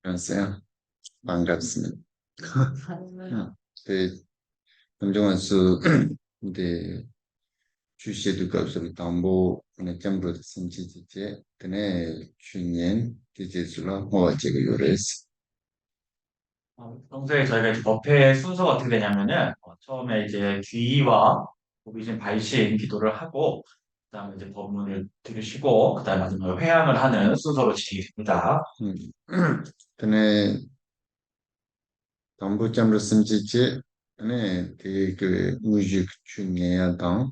안녕하세요. 반갑습니다. 네, 김정환수 네, 주시에도 가서 담보 네, 점으로 심지지제 드네 주년 디제슬라 뭐가지고 요레스. 평소에 저희가 이제 법회 순서가 어떻게 되냐면은 처음에 이제 귀의와 보이신 발신 기도를 하고 그다음에 이제 법문을 들으시고 그다음에 마지막에 회향을 하는 순서로 진행이 됩니다. 음. 드네 담보 점으로 심지제 네, 그 무직 주년야 당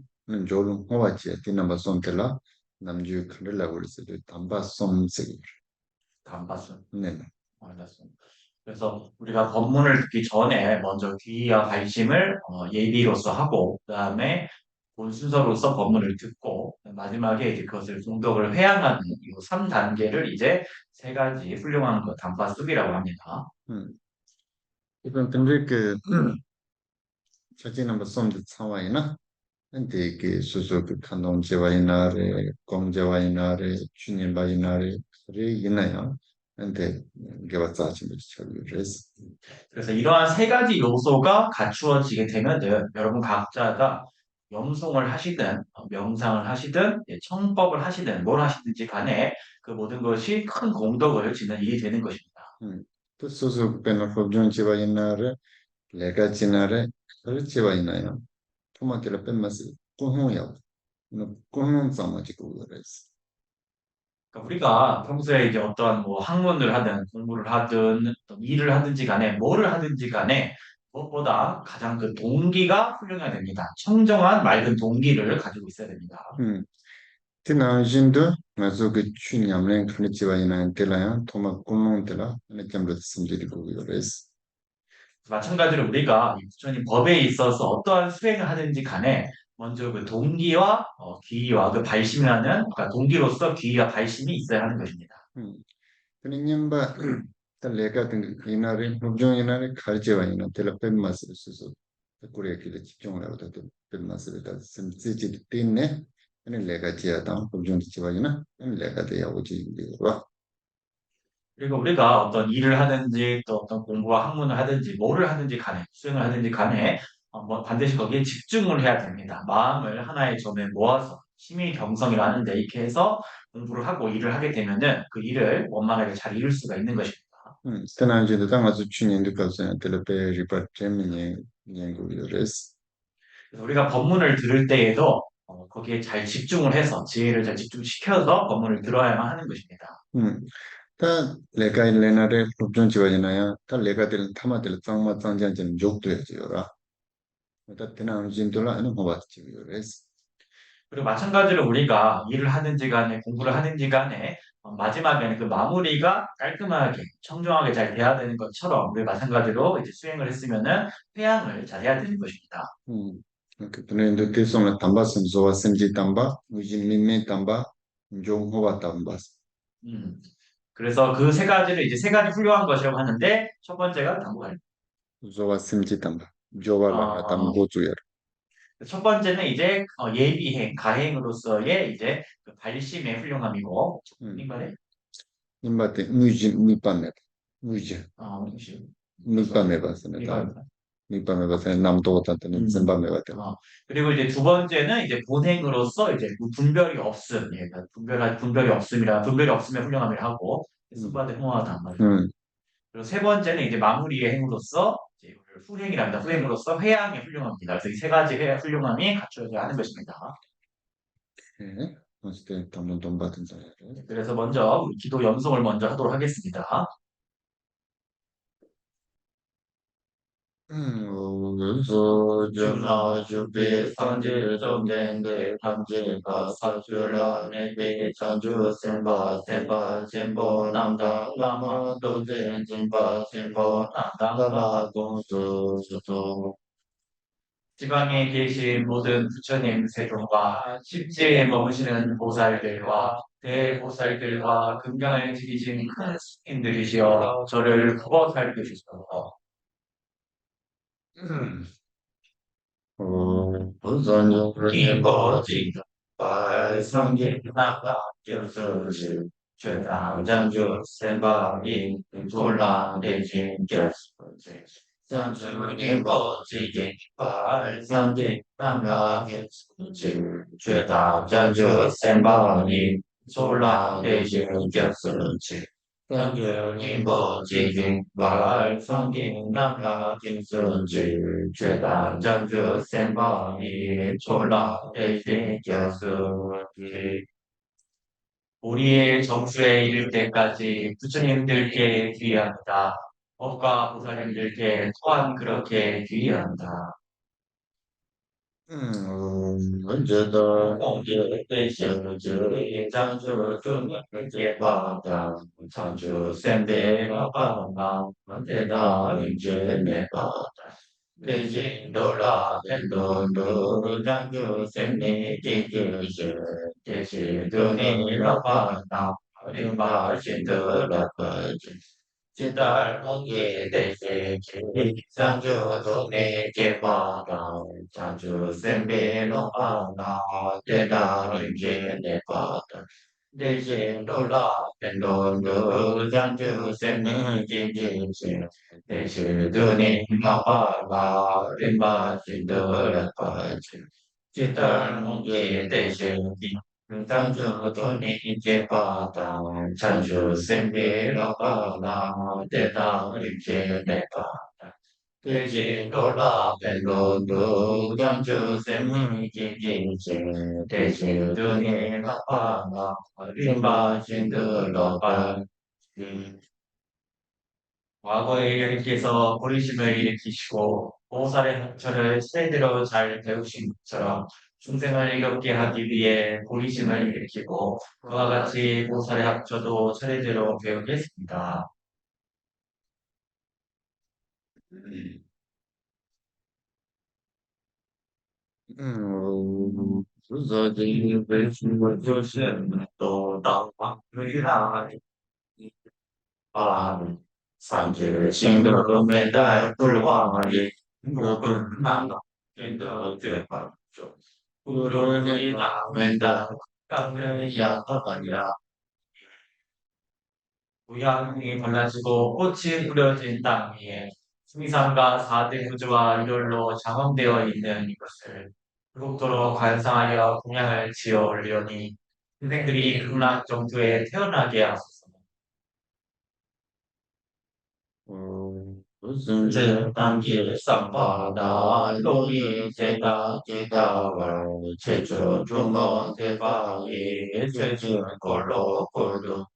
조금 뭐가지 디나바 손텔라 남주 큰일라고 그랬어요. 담바 솜세. 단바순. 네. 알겠습니다. 그래서 우리가 법문을 듣기 전에 먼저 귀의와 발심을 예비로서 하고 그다음에 본 순서로서 법문을 듣고 마지막에 이제 그것을 공덕을 회양하는 이 3단계를 이제 세 가지 훌륭한 그 단바숲이라고 합니다. 음. 이번 근데 그 사진 한번 쏜데 상황이나 근데 그 수수 kanong jewa inare, gong jewa inare, chunin ba inare, re inaya. 근데 개와 짜증을 쳐요. 그래서 그래서 이러한 세 가지 요소가 갖추어지게 되면은 여러분 각자가 염송을 하시든 명상을 하시든 청법을 하시든 뭘 하시든지 간에 그 모든 것이 큰 공덕을 짓는 일이 되는 것입니다. 또 수수 빼는 법정 jewa inare, 내가 지나래, 그걸 jewa inaya. 토마키를 뺀맛이 꾸홍이야. 꾸홍 싸마지고 그래서. 그러니까 우리가 평소에 이제 어떠한 뭐 학문을 하든 공부를 하든 어떤 일을 하든지 간에 뭐를 하든지 간에 무엇보다 가장 그 동기가 훌륭해야 됩니다. 청정한 맑은 동기를 가지고 있어야 됩니다. 티나신도 나서 그 추냐면 그 jewa inaya telaya, 토마 꾸홍 tel라, 내 점으로 심지리고 그래서. 마찬가지로 우리가 이 부처님 법에 있어서 어떠한 수행을 하든지 간에 먼저 그 동기와 기의와 그 발심이라는 그러니까 동기로서 기의와 발심이 있어야 하는 것입니다. 그냥바 달래가 된 이날에 법정 이날에 가르쳐와 있는 텔레폰 마스를 써서 그거에 그 집중을 하고 또 마스를 다 심지지 때문에 아니 내가 지하다 법정 지와이나 아니 내가 돼야 오지 와. 그리고 우리가 어떤 일을 하든지 또 어떤 공부와 학문을 하든지 뭐를 하든지 간에 수행을 하든지 간에 뭐 반드시 거기에 집중을 해야 됩니다. 마음을 하나의 점에 모아서 심의경성이라는 데 이렇게 해서 공부를 하고 일을 하게 되면은 그 일을 원만하게 잘 이룰 수가 있는 것입니다. 스테나지도 당아서 추년도 가서 텔레페 리파트면이 연구를 그래서 우리가 법문을 들을 때에도 거기에 잘 집중을 해서 지혜를 잘 집중시켜서 법문을 들어야만 하는 것입니다. 다 내가 일레나를 법정 지와이나야 다 내가 될 타마들 짱마 짱jan지는 욕도야지요라. 다 테나 진돌라 아니 뭐 봤지요레. 그리고 마찬가지로 우리가 일을 하든지 간에 공부를 하든지 간에 마지막에는 그 마무리가 깔끔하게 청정하게 잘 돼야 되는 것처럼 우리 마찬가지로 이제 수행을 했으면은 회향을 잘 해야 되는 것입니다. 그때는 대성을 담바선 조와 심지 담바, 무진민민 담바, 종호와 담바. 음. 그래서 그 세 가지를 이제 세 가지 훌륭한 것이라고 하는데 첫 번째가 당부할. 조와 심지 담바. 조와라 어, 담고주여. 첫 번째는 이제 예비행, 가행으로서의 이제 그 발심의 훌륭함이고, 인간의 임바테 무진 미빠메. 무진 혹시 미빠메 봤으나 다 이거 미빠메 봤으나 남도 같다는 셈바메 봤다. 그리고 이제 두 번째는 이제 본행으로서 이제 그 분별이 없음, 예, 그러니까 분별이 없음의 훌륭함을 하고 승바대 홍하다 말이죠. 그리고 세 번째는 이제 마무리의 행으로서 이제 이걸 후행이랍니다. 후행으로서 회양의 훌륭함입니다. 그래서 이 세 가지 의 훌륭함이 갖춰져야 하는 것입니다. 예. 어쨌든 담론 돈 받은 자를. 그래서 먼저 우리 기도 연성을 먼저 하도록 하겠습니다. 주나 주비 상지 정된데 감지가 사주라 내비 자주 sem바 sem바 sem보 남다 라마 도제 sem바 sem보 남다 라마 공수 수도 지방에 계신 모든 부처님 세종과 십지에 머무시는 보살들과 대보살들과 금강을 지키신 큰 스님들이시여 저를 구워 살펴주소서. 부산역 이거지 발성기 나가 교수지 觉大将就三宝印，多拉内经就是这。将之宁波之境，八三定南拉天之觉大将就三宝印，多拉内经就是这。将之宁波之境，八三定南拉天之觉大将就三宝印，多拉内经就是这。 우리의 정수에 이를 때까지 부처님들께 귀의합니다. 법과 보살님들께 또한 그렇게 귀의한다. 我觉得，공주의신주의장주중계바다장주생대가바다대다인제내바다 대신 돌아 벤돈도 장주 생리 지지시 대신 dun이 라바다 림바 신들라 빠지 지달 공기 대신 장주 동네 개바다 장주 생비로 바다 대다 인제 내 바다 대신 돌아 벤돈도 장주 생리 지지시 대신 dun이 라바다 림바 신들라 빠지 지달 공기 대신 장주 돈이 이제 바다 장주 생비로 바다 대다 이제 내 바다 대신 돌아 벨로도 장주 생이 지지지 대신 돈이 바다 림바 신들어 바지 과거에 일으켜서 보리심을 일으키시고 보살의 학처를 세대로 잘 배우신 것처럼 중생을 이롭게 하기 위해 보리심을 일으키고 그와 같이 보살의 학처도 차례대로 배우겠습니다. 自己为什么就是都当回来？啊，三界心的没带不忘也，我不难了，真的绝不就不如你那没带，当人呀呀。 무양이 발라지고 꽃이 뿌려진 땅 위에 수미산과 사대구주와 이별로 장엄되어 있는 이것을 그국도로 관상하여 공양을 지어 올리오니 인생들이 극락 정토에 태어나게 하소서. 甚至当地上巴达罗伊杰达杰达瓦切着中国的法语，切着果罗果罗。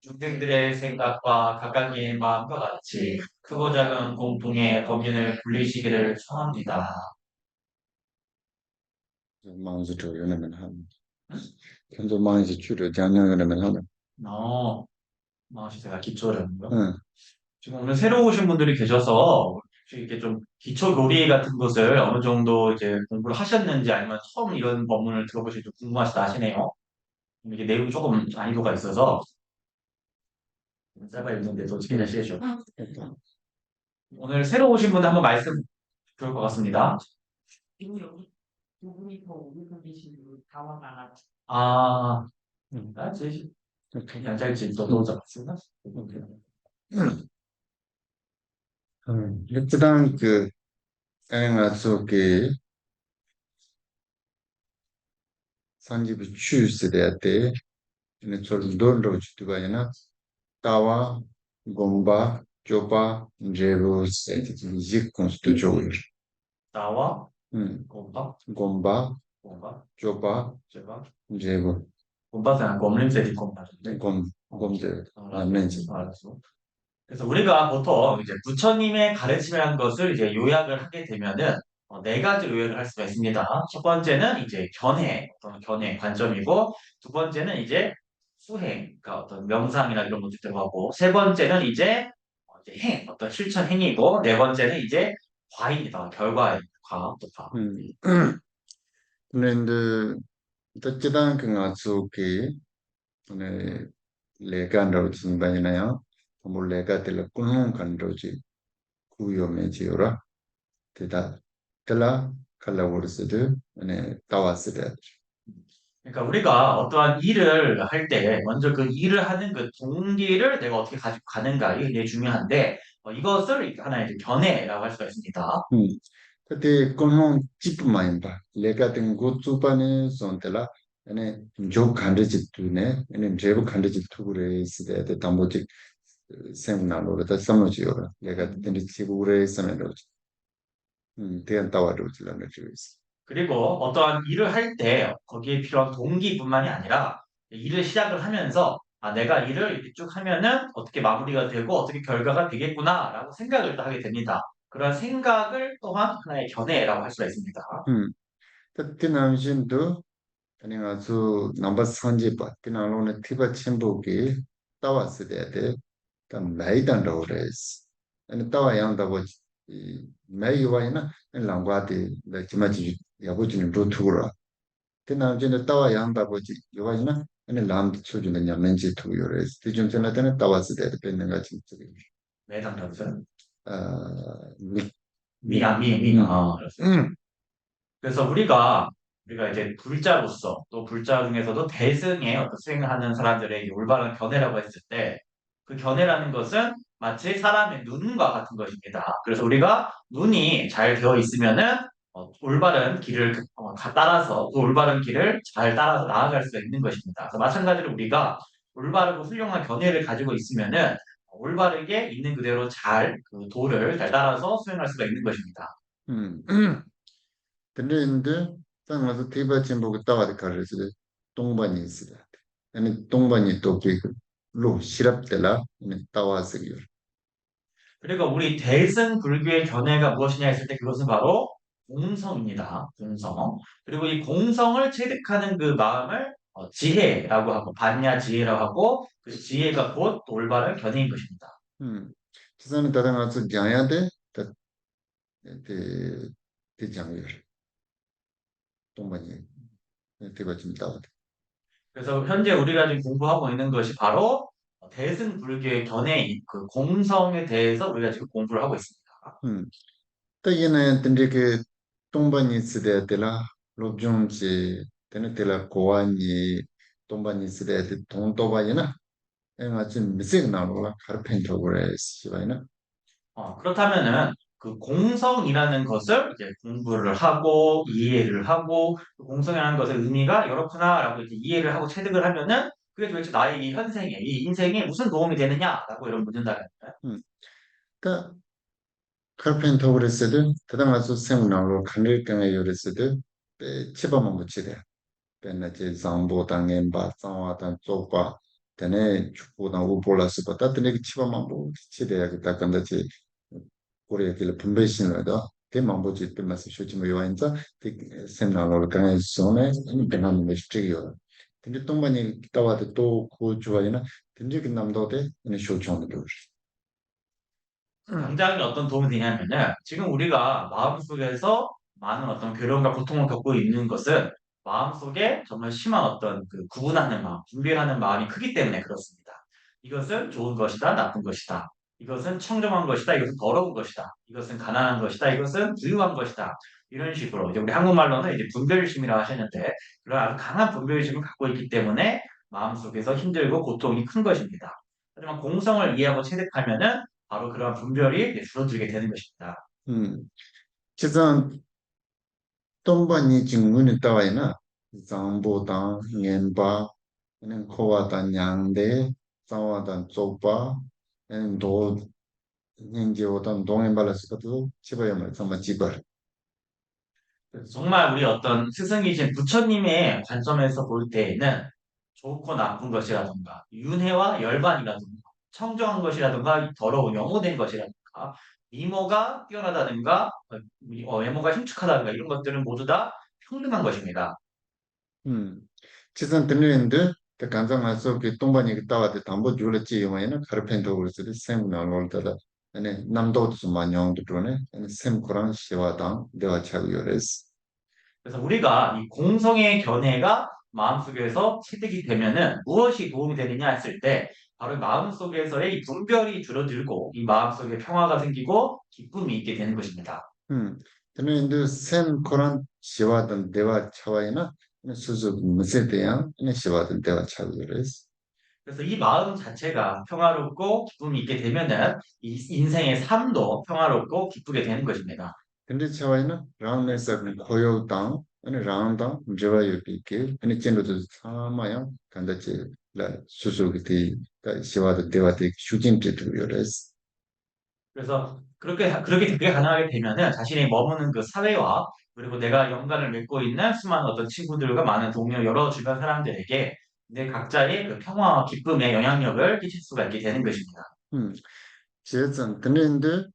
중생들의 생각과 각각의 마음과 같이 크고 작은 공통의 법륜을 불리시기를 청합니다. 忙是周游那么他们，看着忙是去了讲那个那么他们， 어, 제가 기초라는거. 嗯 지금 오늘 새로 오신 분들이 계셔서 혹시 이렇게 좀 기초 교리 같은 것을 어느 정도 이제 공부를 하셨는지 아니면 처음 이런 법문을 들어보실 때 궁금하시다 하시네요. 이게 내용이 조금 난이도가 있어서 짧아 있는데도 지켜내 시죠. 오늘 새로 오신 분들 한번 말씀 좋을 것 같습니다. 그리고 여기 두 분이 더 오래 계신 분 다와 나라 아, 제 그냥 짧지 또 잡았습니다. 普段그 애가 속에 산집이 추스돼야 돼. 근데 좀 돈으로 주도 가야나. Tawa, Gomba, Chopa, Njero, Sete, Zik constituiu. 나와 곰바, Gomba, 곰바, Chopa, 제가 Njero. 곰바는 곰림세디 곰바인데. Gomde, 남는지. 알았어. 그래서 우리가 보통 이제 부처님의 가르침이라는 것을 이제 요약을 하게 되면은 네 가지로 요약을 할 수가 있습니다. 첫 번째는 이제 견해 관점이고, 두 번째는 이제 수행, 그러니까 어떤 명상이나 이런 것들 들어가고, 세 번째는 이제 어떤 실천 행위고, 네 번째는 이제 과입니다. 결과의 과, 또 과. 근데 어쨌든 그 가족이 오늘 레간다고 지금 바이나요. 뭐 레가 될 군홍 간도지 구요메지오라 대다 tellah kala wursidi ane tawasida 그러니까 우리가 어떠한 일을 할 때 먼저 그 일을 하는 그 동기를 내가 어떻게 가지고 가는가 이게 되게 중요한데 이것을 하나의 이제 견해라고 할 수가 있습니다. 음. 그때 공용 집만인다. 내가 된 고주반에 손들라. 아니 조 간르지투네. 아니 제부 간르지투그레 시대에 담보직 세미나로 다 삼노지요. 내가 된 지구레 세미나로. 대한 따와로 질러내 주있어. 그리고 어떠한 일을 할 때 거기에 필요한 동기뿐만이 아니라 일을 시작을 하면서 내가 일을 이렇게 쭉 하면은 어떻게 마무리가 되고 어떻게 결과가 되겠구나라고 생각을 또 하게 됩니다. 그런 생각을 또한 하나의 견해라고 할 수가 있습니다. 그때 남신도 아니 아주 넘버 3집 그나로는 티바 첨부기 따왔을 때 단 매단도 그랬어. 아니 따와 양다고 이 매이와이나 랑과디 레지마지 야보지는 루트구라. 그나저는 따와 양다고지 요와이나 아니 람도 쳐주는 야멘지 투요레스. 지금 전에 따왔을 때 뵙는 거 진짜. 매당적은 아, 미, 미, 미야 미 음, 그렇습니다. 그래서 우리가 이제 불자로서 또 불자 중에서도 대승의 어떤 수행을 하는 사람들의 올바른 견해라고 했을 때 그 견해라는 것은 마치 사람의 눈과 같은 것입니다. 그래서 우리가 눈이 잘 되어 있으면은 올바른 길을 따라서 그 올바른 길을 잘 따라서 나아갈 수가 있는 것입니다. 그래서 마찬가지로 우리가 올바르고 훌륭한 견해를 가지고 있으면은 올바르게 있는 그대로 잘 그 도를 잘 따라서 수행할 수가 있는 것입니다. 음. 근데 딱 와서 티바 첨부기 따와디 가르치데 동반이 있으라. 아니 동반이 또그로 시랍텔라 아니 따와스기요. 그리고 우리 대승 불교의 견해가 무엇이냐 했을 때 그것은 바로 공성입니다. 공성. 그리고 이 공성을 체득하는 그 마음을 지혜라고 하고 반야 지혜라고 하고 그 지혜가 곧 올바른 견해인 것입니다. 음. 지산은 다들 와서 장야데 대 대장요. 동반이 티바 좀 따와디. 그래서 현재 우리가 지금 공부하고 있는 것이 바로 대승 불교의 견해인 그 공성에 대해서 우리가 지금 공부를 하고 있습니다. 음. 따이는 근데 그 동반이 있으되라 롭좀지 되는 데라 고안이 동반이 있으되 동도바이나 eng 지금 미색 나로라 카르펜터고레 시바이나 그렇다면은 그 공성이라는 것을 이제 공부를 하고 이해를 하고 그 공성이라는 것의 의미가 이렇구나라고 이제 이해를 하고 체득을 하면은 그게 도대체 나의 이 현생에 이 인생에 무슨 도움이 되느냐라고 이런 묻는다는 거예요. 그 카르펜터고레스들 대단하서 생 나로 칸릴강에 요레스들 치바만 붙이대 베나제 장보 당엔 바 상와단 쪽바 되네 축보단 우볼라스 바다 되네 치바만 붙이대야 그다 간다지 고려길 분배신을 대망보지 때문에 쇼지모 요인자 세미나로 강에 손에 배나는 메시지요. 근데 동반이 따와도 또그 좋아이나 근데 그 남도대 이 쇼촌을 당장에 어떤 도움이 되냐면은 지금 우리가 마음속에서 많은 어떤 괴로움과 고통을 겪고 있는 것은 마음속에 정말 심한 어떤 그 구분하는 마음, 분별하는 마음이 크기 때문에 그렇습니다. 이것은 좋은 것이다, 나쁜 것이다. 이것은 청정한 것이다, 이것은 더러운 것이다. 이것은 가난한 것이다, 이것은 부유한 것이다. 이런 식으로 이제 우리 한국말로는 이제 분별심이라고 하시는데 그런 아주 강한 분별심을 갖고 있기 때문에 마음속에서 힘들고 고통이 큰 것입니다. 하지만 공성을 이해하고 체득하면은 바로 그런 분별이 이제 줄어들게 되는 것입니다. 음. 지금 동반이 증문이 따와이나 장보단 년바 는 코와단 양대 장와단 쪽바 도 현재 어떤 동행발라스도 집어야만 정말 집어. 정말 우리 어떤 스승이신 부처님의 관점에서 볼 때에는 좋고 나쁜 것이라든가 윤회와 열반이라든가 청정한 것이라든가 더러운 영호된 것이라든가 미모가 뛰어나다든가 외모가 흉측하다든가 이런 것들은 모두 다 평등한 것입니다. 음. 지선 들리는데 그 간장에서 그 동반이 따와도 담보 줄었지 요마에는 카르펜터 그랬을 셈 나올 때다. 아니 남도도 좀 많이 영도 그러네. 아니 셈 코랑 시와당 내가 차고 요레스. 그래서 우리가 이 공성의 견해가 마음속에서 체득이 되면은 무엇이 도움이 되느냐 했을 때 바로 마음속에서의 이 분별이 줄어들고 이 마음속에 평화가 생기고 기쁨이 있게 되는 것입니다. 들리는데 셈 코랑 시와당 내가 차와이나 수수 무쇠대야 시바든 대화 차그레스. 그래서 이 마음 자체가 평화롭고 기쁨이 있게 되면은 이 인생의 삶도 평화롭고 기쁘게 되는 것입니다. 근데 차와이나 라운에서 고요당 아니 라운당 제와요비게 아니 찐도도 사마야 간다지 라 수수기티 시바든 대화티 슈진티도 요레스. 그래서 그렇게 되게 가능하게 되면은 자신이 머무는 그 사회와 그리고 내가 연관을 맺고 있는 수많은 어떤 친구들과 많은 동료 여러 주변 사람들에게 내 각자의 그 평화와 기쁨의 영향력을 끼칠 수가 있게 되는 것입니다. 제전 근데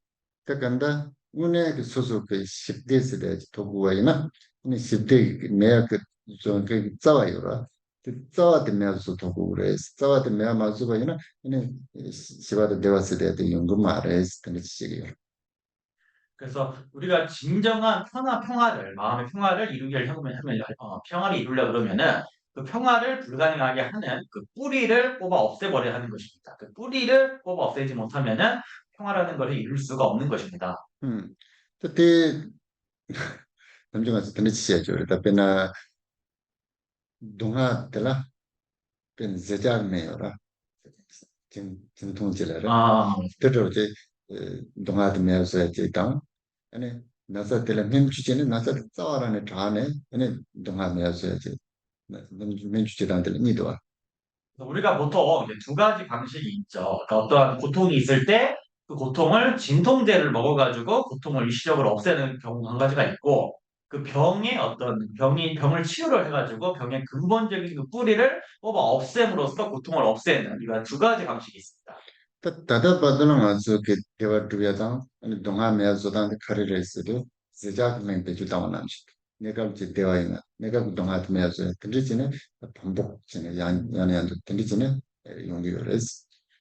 간다 운에 그 소소그 10대스데 도구와이나 이 10대 내가 그좀그 싸워요라 그 싸워도 내가서 도구 그래 싸워도 내가 맞고 봐이나 이 시바도 대화스데 연구 말해서 되는 시기요. 그래서 우리가 진정한 평화를 마음의 평화를 평화를 이루려 그러면은 그 평화를 불가능하게 하는 그 뿌리를 뽑아 없애버려야 하는 것입니다. 그 뿌리를 뽑아 없애지 못하면은 평화라는 것을 이룰 수가 없는 것입니다. 음. 그때 남중에서 되는 시기죠. 그러다 배나 동화들라 เป็น제작네요라. 진 진통질래라. 아, 들어오지 동화들면서 이제 당 아니 나서 때는 맨 주제는 나서 싸워라는 다네 아니 동화면서 이제 맨 주제단들 니도와 그래서 우리가 보통 이제 두 가지 방식이 있죠. 그러니까 어떠한 고통이 있을 때 그 고통을 진통제를 먹어가지고 고통을 일시적으로 없애는 경우가 한 가지가 있고 그 병의 어떤 병을 치유를 해가지고 병의 근본적인 그 뿌리를 뽑아 없앰으로써 고통을 없애는 이런 두 가지 방식이 있습니다. 다다 받는 아주 그 대화 두야당 아니 동화면서 단 카리레스도 제작면 배주다고 남시 내가 이제 대화이나 내가 그 동화면서 들리지는 반복지네 연연도 들리지는 용기를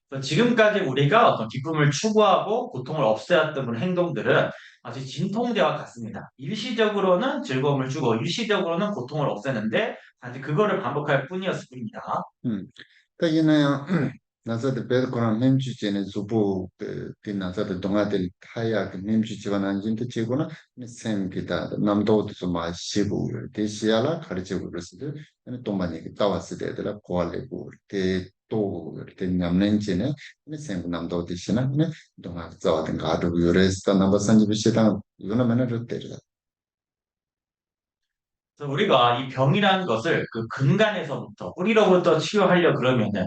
그래서 지금까지 우리가 어떤 기쁨을 추구하고 고통을 없애왔던 그런 행동들은 마치 진통제와 같습니다. 일시적으로는 즐거움을 주고 일시적으로는 고통을 없애는데 단지 그거를 반복할 뿐이었을 뿐입니다. 그러니까 이나야 나사도 베르코랑 mem주제는 주부 그 나사도 동아들 타야 그 mem주지와 난진도 제거나 샘기다 남도도 좀 마시고 대시야라 가르치고 그랬을 때 동반이 따왔을 때들 고알레고 대또 그 냠nen지네 샘 남도 대시나 동아 자와든 가도 요레스타 남바 산지비시다 이거는 맨날 때려 그래서 우리가 이 병이라는 것을 그 근간에서부터 뿌리로부터 치료하려 그러면은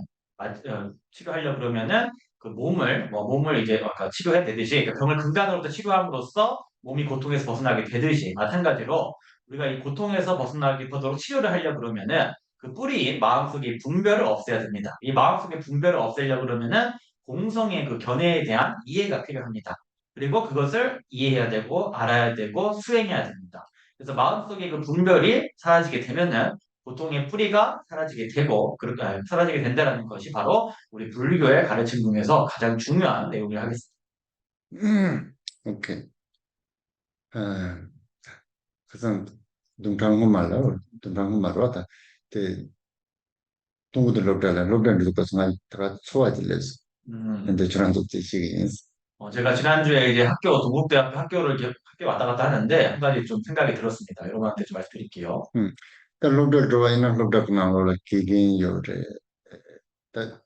그 몸을 이제 아까 치료해 되듯이 그 병을 근간으로부터 치료함으로써 몸이 고통에서 벗어나게 되듯이 마찬가지로 우리가 이 고통에서 벗어나게 되도록 치료를 하려 그러면은 그 뿌리인 마음속의 분별을 없애야 됩니다. 이 마음속의 분별을 없애려 그러면은 공성의 그 견해에 대한 이해가 필요합니다. 그리고 그것을 이해해야 되고 알아야 되고 수행해야 됩니다. 그래서 마음속의 그 분별이 사라지게 되면은 고통의 뿌리가 사라지게 되고 사라지게 된다는 것이 바로 우리 불교의 가르침 중에서 가장 중요한 내용이라 하겠습니다. 오케이 아 그래서 동강호 말로 왔다 그 동구들 록달도 가서 다 좋아질래서 음, 근데 저랑 또 지식이 제가 지난주에 이제 동국대학교 학교를 이제 학교 왔다 갔다 하는데 한 가지 좀 생각이 들었습니다. 여러분한테 좀 말씀드릴게요. 록달 들어와있는 록달 나오라 기긴 요래 딱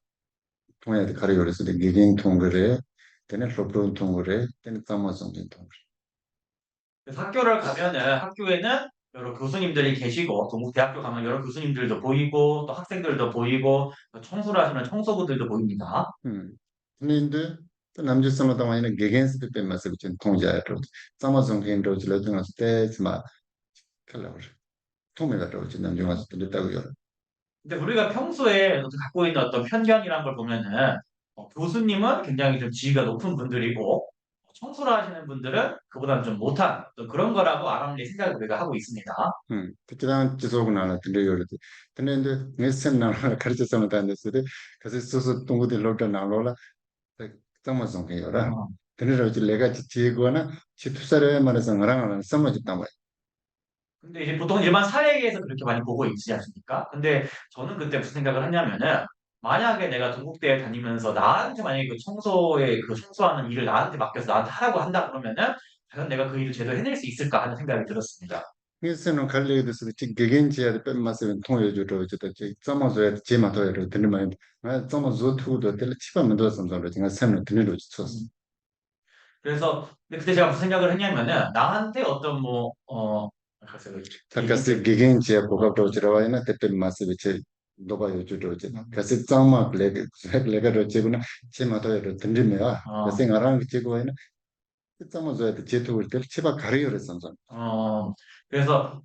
통해야 가려 요래서 기긴 통그래 되는 록달 통그래 되는 담아서 통그래 그래서 학교를 가면은 학교에는 여러 교수님들이 계시고 동국대학교 가면 여러 교수님들도 보이고 또 학생들도 보이고 또 청소를 하시는 청소부들도 보입니다. 근데 남주성을 담아있는 기긴스 때 맞서 붙인 통자로 담아서 긴도 질러든 때 스마 칼라워 통매가 들어오지 남중에서 들렸다고요. 근데 우리가 평소에 갖고 있는 어떤 편견이란 걸 보면은 교수님은 굉장히 좀 지위가 높은 분들이고 청소를 하시는 분들은 그보다는 좀 못한 또 그런 거라고 아람리 생각을 우리가 하고 있습니다. 그때랑 지속은 안 했던데 요래. 근데 이제 메시지 나라 가르쳐서는 다녔는데 그래서 소소 동구들 로다 나로라 정말성 해요라. 어, 근데 이제 내가 지지거나 지투사를 말해서 나랑 સમਝતા હોય. 근데 이제 보통 일반 사회에서 그렇게 많이 보고 있지 않습니까? 근데 저는 그때 무슨 생각을 했냐면은 만약에 내가 동국대에 다니면서 나한테 만약에 그 청소하는 일을 나한테 맡겨서 나한테 하라고 한다 그러면은 과연 내가 그 일을 제대로 해낼 수 있을까 하는 생각이 들었습니다. 회사는 관리에 대해서 개개인지에 빼 마세면 통해줘도 저도 점어줘야 제마도에로 드는 말 점어줘 투도 될 치바면 더 선선로 제가 샘을 드는 쳤어. 그래서 근데 그때 제가 무슨 생각을 했냐면은 나한테 어떤 글쎄요, 잠깐씩 개인적인 개개인지에 고갑도 지라와이나 때때 마세면 제 너가 요주도 이제 그래서 점마 레가로 제구나 제마도에로 드는면아 어, 그래서 나랑 제구와이나 점어줘야 돼 제투를 될 치바 가리요를 선선. 그래서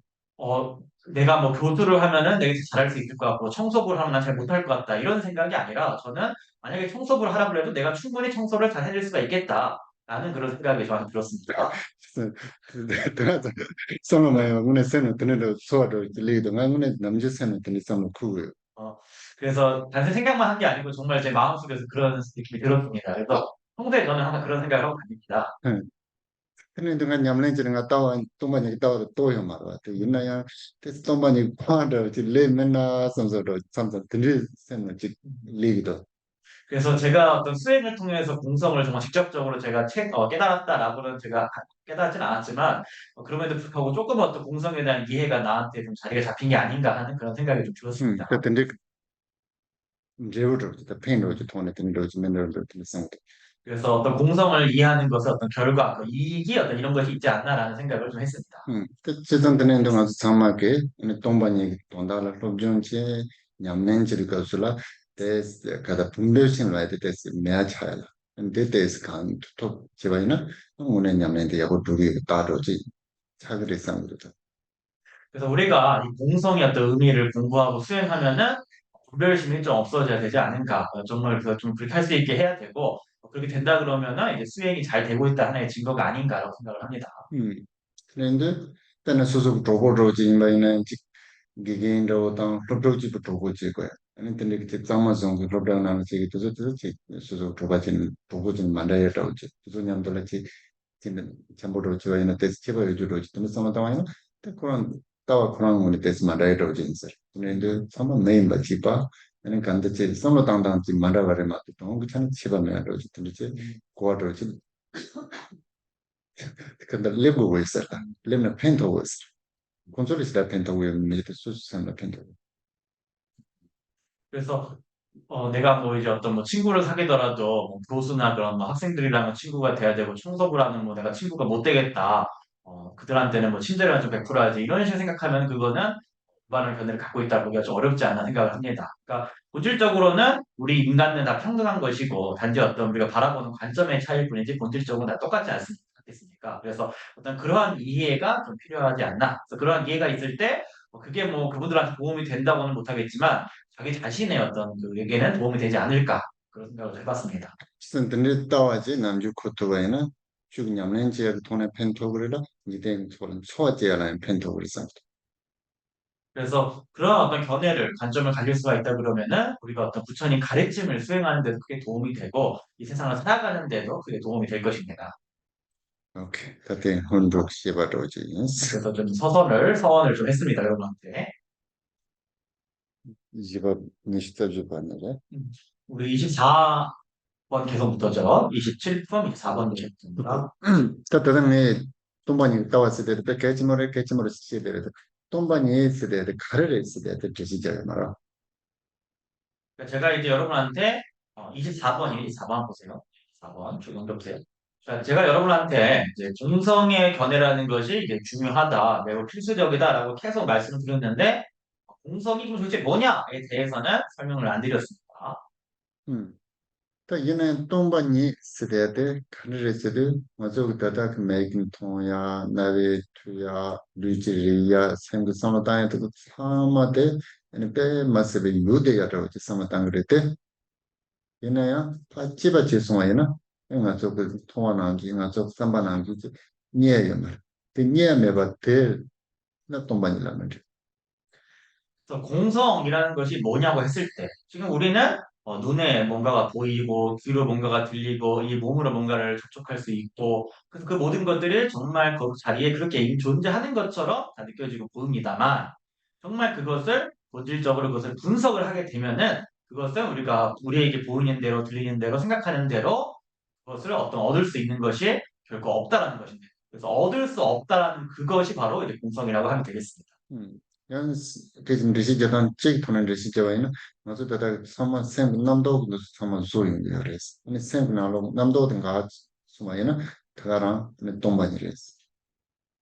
내가 뭐 교수를 하면은 내가 잘할 수 있을 것 같고 청소부를 하면 난 잘 못할 것 같다 이런 생각이 아니라 저는 만약에 청소부를 하라고 해도 내가 충분히 청소를 잘 해낼 수가 있겠다라는 그런 생각이 저한테 들었습니다. 그래서 성어마요 문에 새는 드는 소화를 들리도 문에 남주 새는 드는 좀 크고요. 어, 그래서 단순히 생각만 한 게 아니고 정말 제 마음속에서 그런 느낌이 들었습니다. 그래서 평소에 저는 항상 그런 생각을 하고 다닙니다. 그런 동안 냠랭지는 갔다 와 동반이 갔다 와도 또요 말아. 또 있나야 그래서 동반이 과도 레면나 선서로 참선 드는 새는 즉 리기도. 그래서 제가 어떤 수행을 통해서 공성을 정말 직접적으로 제가 깨달았다라고는 제가 깨달지는 않았지만 그럼에도 불구하고 조금 어떤 공성에 대한 이해가 나한테 좀 자리가 잡힌 게 아닌가 하는 그런 생각이 좀 들었습니다. 그때 레오로 페인로 통해 드는 로지 맨으로 드는 상태. 그래서 어떤 공성을 이해하는 것은 어떤 결과, 이익이 어떤 이런 것이 있지 않나라는 생각을 좀 했습니다. 그 지선 드는 동안 참마게 동반이 돈달라 로존체 냠랭지를 거슬라 데스 가다 분별심 라이트 데스 매차라 근데 데스 간 투톱 제바이나 오늘 냠랭데 야고 두기 따로지 차그리 상도다. 그래서 우리가 이 공성의 어떤 의미를 공부하고 수행하면은 분별심이 좀 없어져야 되지 않은가. 정말 그좀 불탈 수 있게 해야 되고 그렇게 된다 그러면은 이제 수행이 잘 되고 있다 하나의 증거가 아닌가라고 생각을 합니다. 그런데 때는 소속 도보로지 인바이는 기계인도 당 프로토티프 도보지 거야. 아니 근데 그 장마성 그 프로그램 저기 저저저 소속 도보진 만들어야 되지. 무슨 냠들지 지금 전부로 저희는 데스 제가 요주로 지금 상담하는 그런 따와 그런 거는 데스 만들어야 되지 인서. 근데 상담 메인 바치바 아니 간데 제 상담 당당 지금 만들어야 맞다. 또 그냥 치바 메야 되지. 근데 고아도 지금 근데 레고 있어요. 레는 펜토 있어. 콘솔리스다 펜타고요. 미드 소스산다 펜타고. 그래서 내가 뭐 이제 어떤 뭐 친구를 사귀더라도 뭐 교수나 그런 뭐 학생들이랑 친구가 돼야 되고 청소부라는 뭐 내가 친구가 못 되겠다. 그들한테는 뭐 친절한 좀 베풀어야지 이런 식으로 생각하면 그거는 무한한 견해를 갖고 있다 보기가 좀 어렵지 않나 생각을 합니다. 그러니까 본질적으로는 우리 인간은 다 평등한 것이고 단지 어떤 우리가 바라보는 관점의 차이일 뿐이지 본질적으로 다 똑같지 않겠습니까? 그래서 어떤 그러한 이해가 좀 필요하지 않나. 그래서 그러한 이해가 있을 때 그게 뭐 그분들한테 도움이 된다고는 못하겠지만 자기 자신의 어떤 그에게는 도움이 되지 않을까 그런 생각을 해봤습니다. 지금 듣는 따와지 남주 코트바이나 쭉 냠렌지에 돈의 펜토그리라 이제 저런 소화제라는 펜토그리 상. 그래서 그런 어떤 견해를 관점을 가질 수가 있다 그러면은 우리가 어떤 부처님 가르침을 수행하는 데도 크게 도움이 되고 이 세상을 살아가는 데도 크게 도움이 될 것입니다. 오케이. 그때 혼독 시바로지. 그래서 좀 서원을 좀 했습니다, 여러분한테. 이바 니시타주 바네라. 우리 24번 계속부터죠. 27번, 24번 계속부터. 따뜻하네. 돈반이 따왔을 때도 깨지모를 시대를 돈반이 있을 때 가르를 있을 때 되시죠 말아. 제가 이제 여러분한테 24번이에요. 24번 보세요. 24번 조금 보세요. 자, 제가 여러분한테 이제 공성의 견해라는 것이 이제 중요하다, 매우 필수적이다라고 계속 말씀을 드렸는데 공성이 좀 도대체 뭐냐에 대해서는 설명을 안 드렸습니다. 음. 또 얘는 돈반이 있을 때 가르를 있을 때 먼저 그다가 그 메이킹 통야 나베 투야 루지리야 생그 사마다에도 사마데 아니 빼 마스베 유데야로 사마당 그랬대. 얘네야 파치바 제송아이나 nga zo ke thwa nang ji nga zo samba nang ji nye ye mar te nye me ba te na tong ban la mar 그래서 공성이라는 것이 뭐냐고 했을 때 지금 우리는 눈에 뭔가가 보이고 귀로 뭔가가 들리고 이 몸으로 뭔가를 접촉할 수 있고 그래서 그 모든 것들이 정말 그 자리에 그렇게 이미 존재하는 것처럼 다 느껴지고 보입니다만 정말 그것을 본질적으로 그것을 분석을 하게 되면은 그것은 우리가 우리에게 보이는 대로 들리는 대로 생각하는 대로 그것을 얻을 수 있는 것이 결코 없다라는 것입니다. 그래서 얻을 수 없다라는 그것이 바로 이제 공성이라고 하면 되겠습니다. yan ke rishi jadan chik thonen rishi jawai na so da sama sem namdo no sama so yin de res ani sem na lo namdo den ga suma yana tagarang ne tomba ni res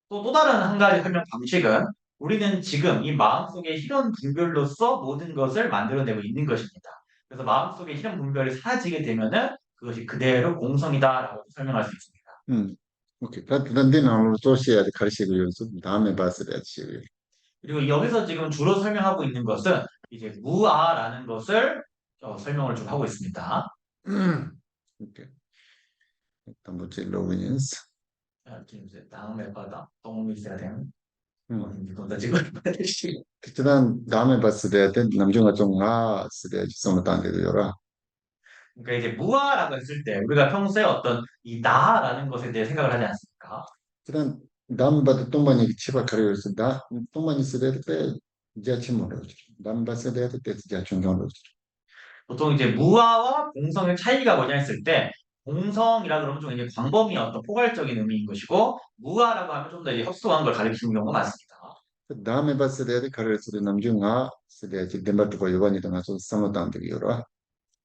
또 다른 한 가지 설명 방식은 우리는 지금 이 마음속의 희련 분별로서 모든 것을 만들어내고 있는 것입니다. 그래서 마음속의 희련 분별이 사라지게 되면은 그것이 그대로 공성이다라고 설명할 수 있습니다. 오케이 다 단데 나 lo to shi ya de karishi go yo so daame ba se de shi yo 그리고 여기서 지금 주로 설명하고 있는 것은 이제 무아라는 것을 설명을 좀 하고 있습니다. 오케이 일단 뭐 로그인스 이렇게 이제 다음에 받아 도움이 있어야 되는 음 이거다 지금 받으시. 그때는 다음에 봤을 때 남중가 좀가 쓰대 좀 단데 요라 그러니까 이제 무아라고 했을 때 우리가 평소에 어떤 이 나라는 것에 대해 생각을 하지 않습니까? 그다음 다음 봐도 똥만이 치바 가려서 다 똥만이 쓰대 때 자치 모르죠 다음 봤을 때 자치 정도로 보통 이제 무아와 공성의 차이가 뭐냐 했을 때 공성이라 그러면 좀 이제 광범위 어떤 포괄적인 의미인 것이고 무아라고 하면 좀 더 협소한 걸 가리키는 경우가 많습니다. 다음에 봤을 때 가려서 남중가 쓰대 덴바트 거 요반이 당해서 삼노단데 요라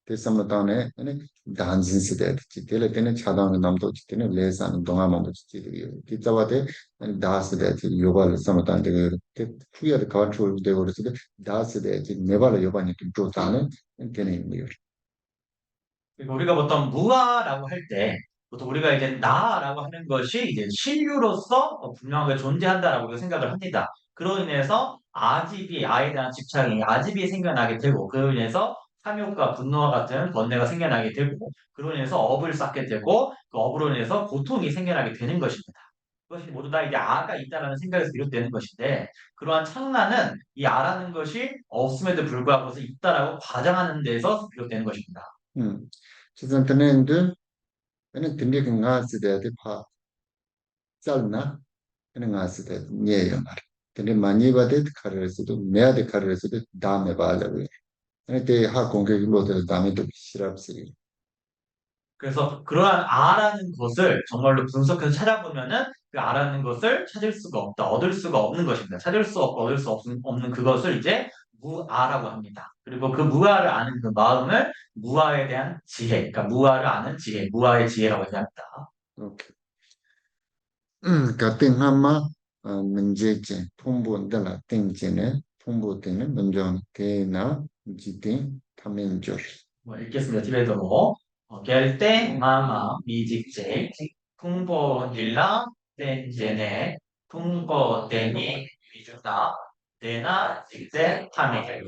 때 삼노단에 아니 단진 쓰대 지텔에 때는 차단의 남도 지텔은 레산 동아만도 지텔이 기타와데 아니 다스대 요발 삼노단데 그 후야의 컨트롤 되고 그래서 다스대 네발 요반이 좀 좋다는 되는 거예요. 그리고 우리가 보통 무아라고 할 때 보통 우리가 이제 나라고 하는 것이 이제 신류로서 분명하게 존재한다라고 우리가 생각을 합니다. 그로 인해서 아집이 아에 대한 집착이 아집이 생겨나게 되고 그로 인해서 탐욕과 분노와 같은 번뇌가 생겨나게 되고 그로 인해서 업을 쌓게 되고 그 업으로 인해서 고통이 생겨나게 되는 것입니다. 그것이 모두 다 이제 아가 있다라는 생각에서 비롯되는 것인데 그러한 창란은 이 아라는 것이 없음에도 불구하고 있다라고 과장하는 데서 비롯되는 것입니다. 지금 때는데 아니 근데 그 나스대 파 짤나 아니 나스대 녀요 말 근데 많이 받을 가르스도 매야데 가르스도 다음에 봐라고 아니 때하 공격이 모두 다음에 또 싫었지 그래서 그러한 아라는 것을 정말로 분석해서 찾아보면은 그 아라는 것을 찾을 수가 없다, 얻을 수가 없는 것입니다. 찾을 수 없고 얻을 수 없는 그것을 이제 무아라고 합니다. 그리고 그 무아를 아는 그 마음을 무아에 대한 지혜, 그러니까 무아를 아는 지혜, 무아의 지혜라고 얘기합니다. 오케이 같은 하마 문제제 통보한다라 땡제네 통보 때는 먼저 대나 지팅 타면죠 뭐 읽겠습니다. 티베트로. 결대 마마 미직제 풍보 닐라 땐제네 풍보 데니 미주나 데나 직제 타메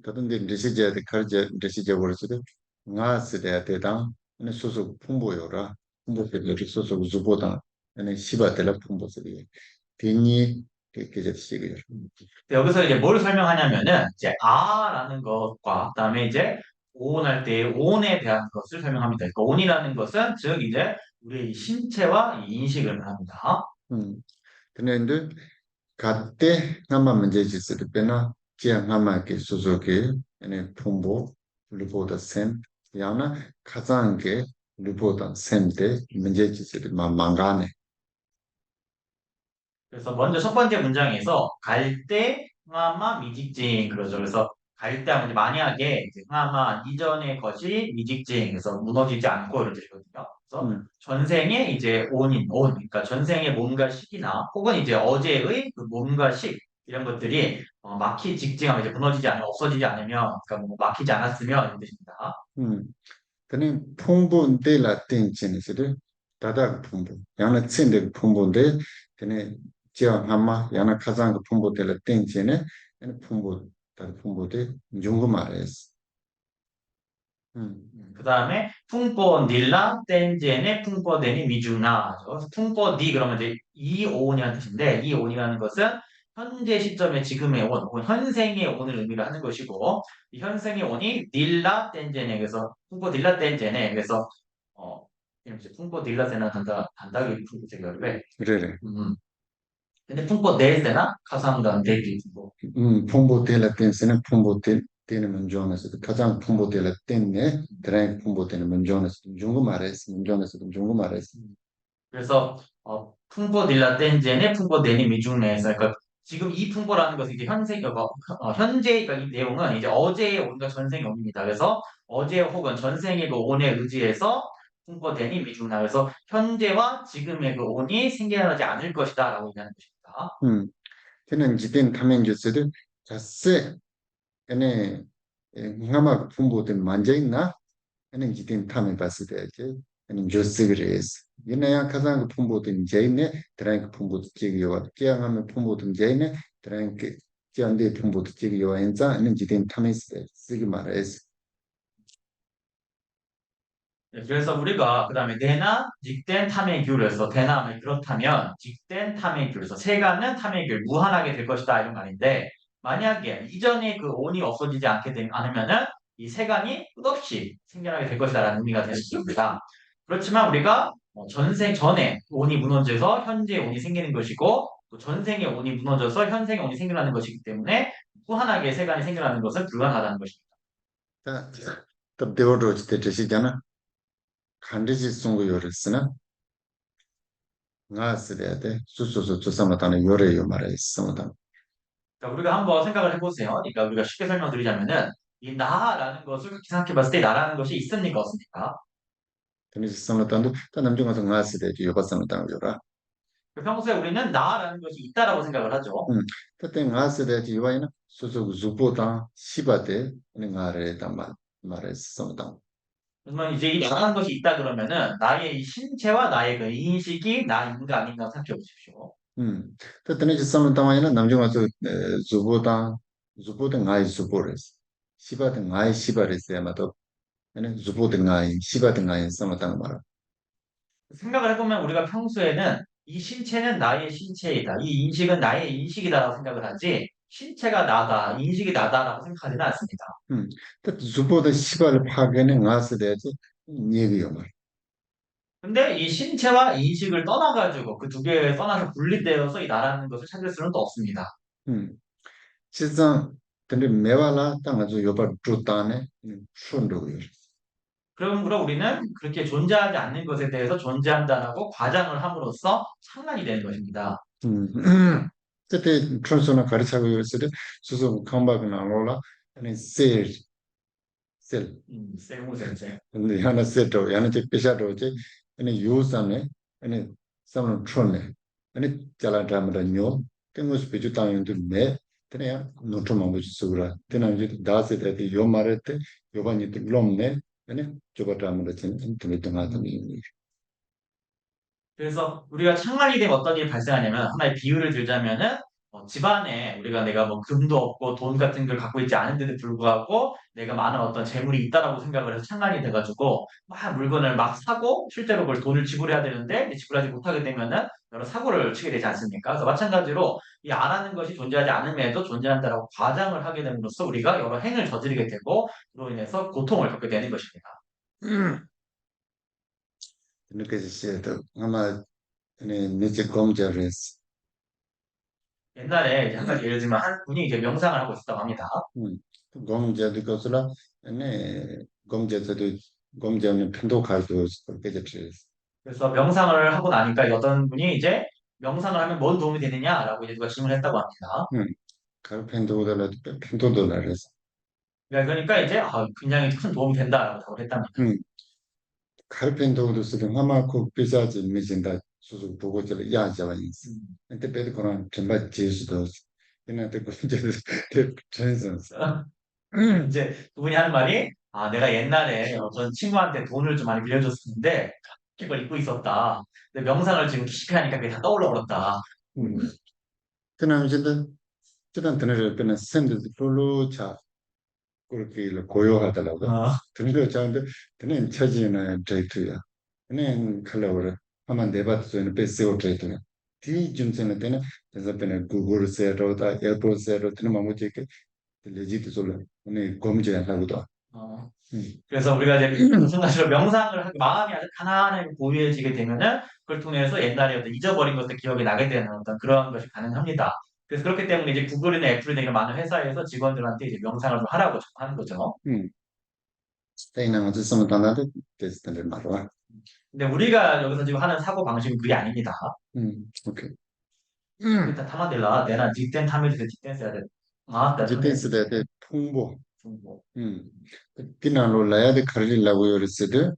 다른데 리시제의 칼제 리시제 버스도 나스데 대당 네 소소 풍보요라 풍보들 소소 주보다 네 시바텔라 풍보들이 대니 이렇게 시기요 여기서 이제 뭘 설명하냐면은 이제 아라는 것과 그다음에 이제 오온할 때 온에 대한 것을 설명합니다. 그러니까 온이라는 것은 즉 이제 우리의 이 신체와 이 인식을 말합니다. 근데 그때 남아 문제 있을 때나 지금 남아게 소소게 네 풍보 리포더 셈 야나 가장 게 리포더 셈데 문제 있을 때 망가네 그래서 먼저 첫 번째 문장에서 갈 때 흥하마 미직진 그러죠. 그래서 갈 때 하면 이제 만약에 이제 흥하마 이전의 것이 미직진 그래서 무너지지 않고 이런 뜻이거든요. 그래서 전생에 이제 온 그러니까 전생의 몸과 식이나 혹은 이제 어제의 그 몸과 식 이런 것들이 막히 직징하면 이제 무너지지 않으면 없어지지 않으면 그러니까 뭐 막히지 않았으면 이런 뜻입니다. 그는 풍부인데 라틴진이스를 다다 풍부 야나 친데 풍부인데 그는 지역 하마 야나 가장 그 풍부데 라틴진에 풍부 다 풍부데 중국 말에서 그 다음에 풍포 닐라 땐제네 풍포 데니 미주나죠. 풍포 니 그러면 이제 이오온이라는 뜻인데 이온이라는 것은 현재 시점의 지금의 온 혹은 현생의 온을 의미를 하는 것이고 이 현생의 온이 닐라 땐제네 그래서 풍포 닐라 땐제네 그래서 이제 풍포 닐라 세나 단다기 풍포 제가 왜 그래래 근데 풍포 네 세나 가상단 대기 뭐 풍부데 라틴스는 풍부데 되는 문종에서도 가장 풍부되려 때문에 드라잉 풍부되는 문종에서도 중국 말했어. 문종에서도 중국 말했어. 그래서 풍보 딜라 땐제네 풍보 데니 미중네에서 그러니까 지금 이 풍보라는 것은 이제 현재 그러니까 이 내용은 이제 어제의 온과 전생의 온입니다. 그래서 어제 혹은 전생의 그 온에 의지해서 풍보 데니 미중나 그래서 현재와 지금의 그 온이 생겨나지 않을 것이다라고 얘기하는 것입니다. 걔는 지된 타면 주스들 자세 걔네 응아마 풍부된 만져 있나? 걔는 지된 타면 봤을 때 이제 걔는 주스 그래서 얘네야 가장 풍부된 제이네 드라잉 풍부도 지기요. 깨양하면 풍부된 제이네 드라잉 지안데 풍부도 지기요. 엔자 얘는 지된 타면 쓰기 말해서 네, 그래서 우리가 그다음에 내나 직된 탐의 규율에서 대나면 그렇다면 직된 탐의 규율에서 세간은 탐의 규율 무한하게 될 것이다 이런 말인데 만약에 이전에 그 온이 없어지지 않으면은 이 세간이 끝없이 생겨나게 될 것이다라는 의미가 되는 것입니다. 그렇지만 우리가 전생 전에 온이 무너져서 현재 온이 생기는 것이고 또 전생의 온이 무너져서 현생의 온이 생겨나는 것이기 때문에 무한하게 세간이 생겨나는 것은 불가능하다는 것입니다. 자, 또 대어로 때 되시잖아. 간디지 송고 요랬으나 나스래야 돼. 수수수 주사마다는 요래요 말했어. 자, 우리가 한번 생각을 해보세요. 그러니까 우리가 쉽게 설명드리자면은 이 나라는 것을 그렇게 생각해 봤을 때 나라는 것이 있습니까? 없습니까? 근데 주사마다도 또 남중에서 나스래 요바사마다는 요라. 그 평소에 우리는 나라는 것이 있다라고 생각을 하죠. 그때 나스래 요바이나 수수 주보다 시바데 나래다 말했어. 그러면 이제 이 나라는 것이 있다 그러면은 나의 이 신체와 나의 그 인식이 나인가 아닌가 생각해 보십시오. 그때 주사마다와이나 남중에서 주보다 나이 주보레스. 시바데 나이 시바레스 야마도 얘는 주보다 나이 시바데 나이 사마다는 말. 생각을 해보면 우리가 평소에는 이 신체는 나의 신체이다. 이 인식은 나의 인식이다라고 생각을 하지 신체가 나다, 인식이 나다라고 생각하지는 않습니다. 또 주보다 시바를 파견에 나서 돼야지 얘기요 말. 근데 이 신체와 인식을 떠나가지고 그 두 개 떠나서 분리되어서 이 나라는 것을 찾을 수는 또 없습니다. 음. 실상 근데 매화라 땅 아주 요바 주다네 순도요. 그러므로 우리는 그렇게 존재하지 않는 것에 대해서 존재한다라고 과장을 함으로써 상관이 되는 것입니다. 음. 그때 트랜스나 가르치고 있을 때 수수 컴바그 나로라 아니 셀 세무센세. 근데 하나 세도 야나 제 페샤도제 아니 요산네 아니 사람 트론네 아니 잘라다마다 뇨 땡고스 페주 땅인도 네 그냥 노트만 보지 쓰라 되나 이제 다세대 요 말했대 요반이 글롬네 아니 저거다마다 진 인터넷 나도 그래서 우리가 창간이 되면 어떤 일이 발생하냐면 하나의 비유를 들자면은 집안에 우리가 내가 뭐 금도 없고 돈 같은 걸 갖고 있지 않은데도 불구하고 내가 많은 어떤 재물이 있다라고 생각을 해서 창간이 돼가지고 막 물건을 막 사고 실제로 그걸 돈을 지불해야 되는데 지불하지 못하게 되면은 여러 사고를 치게 되지 않습니까? 그래서 마찬가지로 이 안 하는 것이 존재하지 않음에도 존재한다라고 과장을 하게 됨으로써 우리가 여러 행을 저지르게 되고 그로 인해서 고통을 겪게 되는 것입니다. 이렇게 시에도 아마 니제 검자레스 옛날에 이제 한 가지 예를 들면 한 분이 이제 명상을 하고 있었다고 합니다. 검자도 것으로 검자도 검자는 편도 갈도 그렇게 됐지. 그래서 명상을 하고 나니까 어떤 분이 이제 명상을 하면 뭔 도움이 되느냐라고 이제 누가 질문을 했다고 합니다. 갈 편도 달라도 편도도 달라서. 그러니까 이제 굉장히 큰 도움이 된다라고 답을 했답니다. 갈 편도도 쓰던 하마코 비자지 미진다 수수 보고 저 야자와 있어. 근데 배도 그런 정말 제수도 얘네한테 검자도 전선. 이제 그분이 하는 말이 내가 옛날에 어떤 친구한테 돈을 좀 많이 빌려줬었는데 그걸 잊고 있었다. 근데 명상을 지금 기식하니까 그게 다 떠올라 버렸다. 그냥 이제 저런 드는 때는 샘도 별로 차 그렇게 고요하더라고. 등도 자는데 그는 처지는 데이트야. 그는 칼라오를 아마 네바트는 베스오 데이트야. 뒤 중생의 때는 그래서 때는 구글 세로다 에어포트 세로 되는 마무리게 레지트 솔라. 오늘 검증하고도. 그래서 우리가 이제 순간적으로 명상을 하고 마음이 아주 가난하게 고요해지게 되면은 그걸 통해서 옛날에 어떤 잊어버린 것들 기억이 나게 되는 어떤 그런 것이 가능합니다. 그래서 그렇기 때문에 이제 구글이나 애플이나 이런 많은 회사에서 직원들한테 이제 명상을 좀 하라고 하는 거죠. 스테이는 어디 쓰면 단어도 테스트를 말와. 근데 우리가 여기서 지금 하는 사고 방식은 그게 아닙니다. 오케이. 일단 타마딜라 내나 뒷된 타밀에서 뒷된 써야 돼. 아, 나 디펜스 대대 풍보. 뭐. 피나로 라야데 카릴라고 요르스드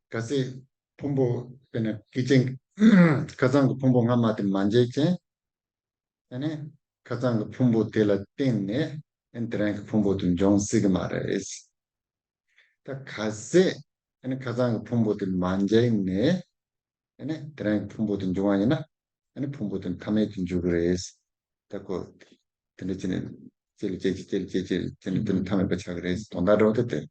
가시 풍보 그냥 기쟁 가장 그 풍보 한마디 만제체 아니 가장 그 풍보 때라 땡네 엔트랭 그 풍보 좀 존스가 말해스 다 가세 아니 가장 그 풍보 들 만제네 아니 드랭 풍보 좀 좋아하나 아니 풍보 좀 탐에 좀 주그레스 다고 근데지는 제일 저는 탐에 배차 그래서 돈다로 어때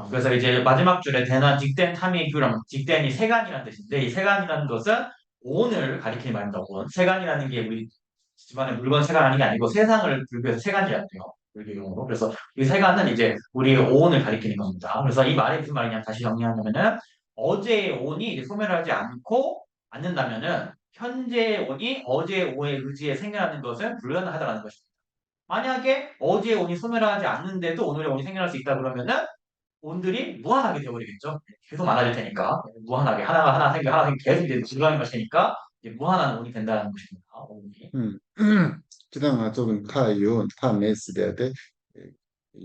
그래서 이제 마지막 줄에 대나 직된 타미의 규랑 직된이 세간이라는 뜻인데 이 세간이라는 것은 온을 가리키는 말입니다. 온. 세간이라는 게 우리 집안의 물건 세간하는 게 아니고 세상을 불교에서 세간이라고 해요. 불교용어로. 그래서 이 세간은 이제 우리의 온을 가리키는 겁니다. 그래서 이 말이 무슨 말이냐 다시 정리하면은 어제의 온이 이제 소멸하지 않고 않는다면은 현재의 온이 어제의 온에 의지해 생겨나는 것은 불가능하다는 것입니다. 만약에 어제의 온이 소멸하지 않는데도 오늘의 온이 생겨날 수 있다 그러면은 온들이 무한하게 되어버리겠죠. 계속 많아질 테니까 무한하게 하나가 하나 생겨 하나 생겨 계속 이제 증가하는 것이니까 이제 무한한 온이 된다는 것입니다. 온이. 그다음 조금 타요 타메스데데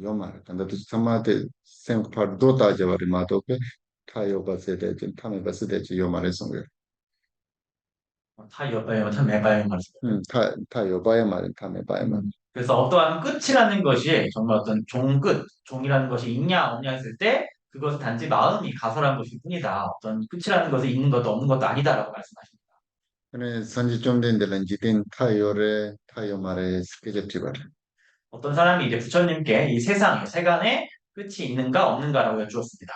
요말 간다도 참마데 생파르 도다자바리 마도페 타요 바세데 좀 타메 바세데 요말에서 다 여봐요, 다 매봐요 말씀. 타 타요 바야 말 타메 바야 말 그래서 어떠한 끝이라는 것이 정말 어떤 종끝, 종이라는 것이 있냐 없냐 했을 때 그것은 단지 마음이 가설한 것일 뿐이다. 어떤 끝이라는 것이 있는 것도 없는 것도 아니다라고 말씀하십니다. 그네 선지 좀 된데는 지된 타요레 타요 말에 스케제티바 어떤 사람이 이제 부처님께 이 세상, 세간에 끝이 있는가 없는가라고 여쭈었습니다.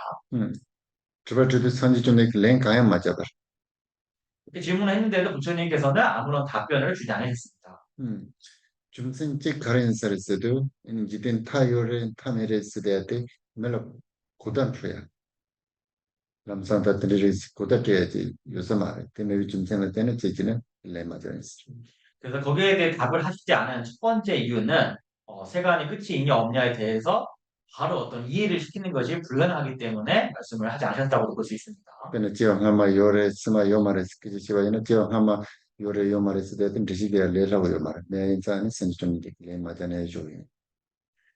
주바주도 선지 좀 되게 랭카야 맞아봐 이렇게 질문을 했는데도 부처님께서는 아무런 답변을 주지 않으셨습니다. 좀센지 가렌서스도 지된 타요레 타메레스데데 멜로 고단프야 남산다들이 고다케야지 요새 말에 때문에 좀 생각 때는 제지는 레마저스 그래서 거기에 대해 답을 하시지 않은 첫 번째 이유는 세간이 끝이 있냐 없냐에 대해서 바로 어떤 이해를 시키는 것이 불가능하기 때문에 말씀을 하지 않으셨다고 볼 수 있습니다. 근데 지금 아마 요래 스마 요 말에서 그지 지와이는 지금 아마 요래 요 말에서 대든 드시게 레라고 요 말. 내 인자는 센좀 이게 맞아내 줘요.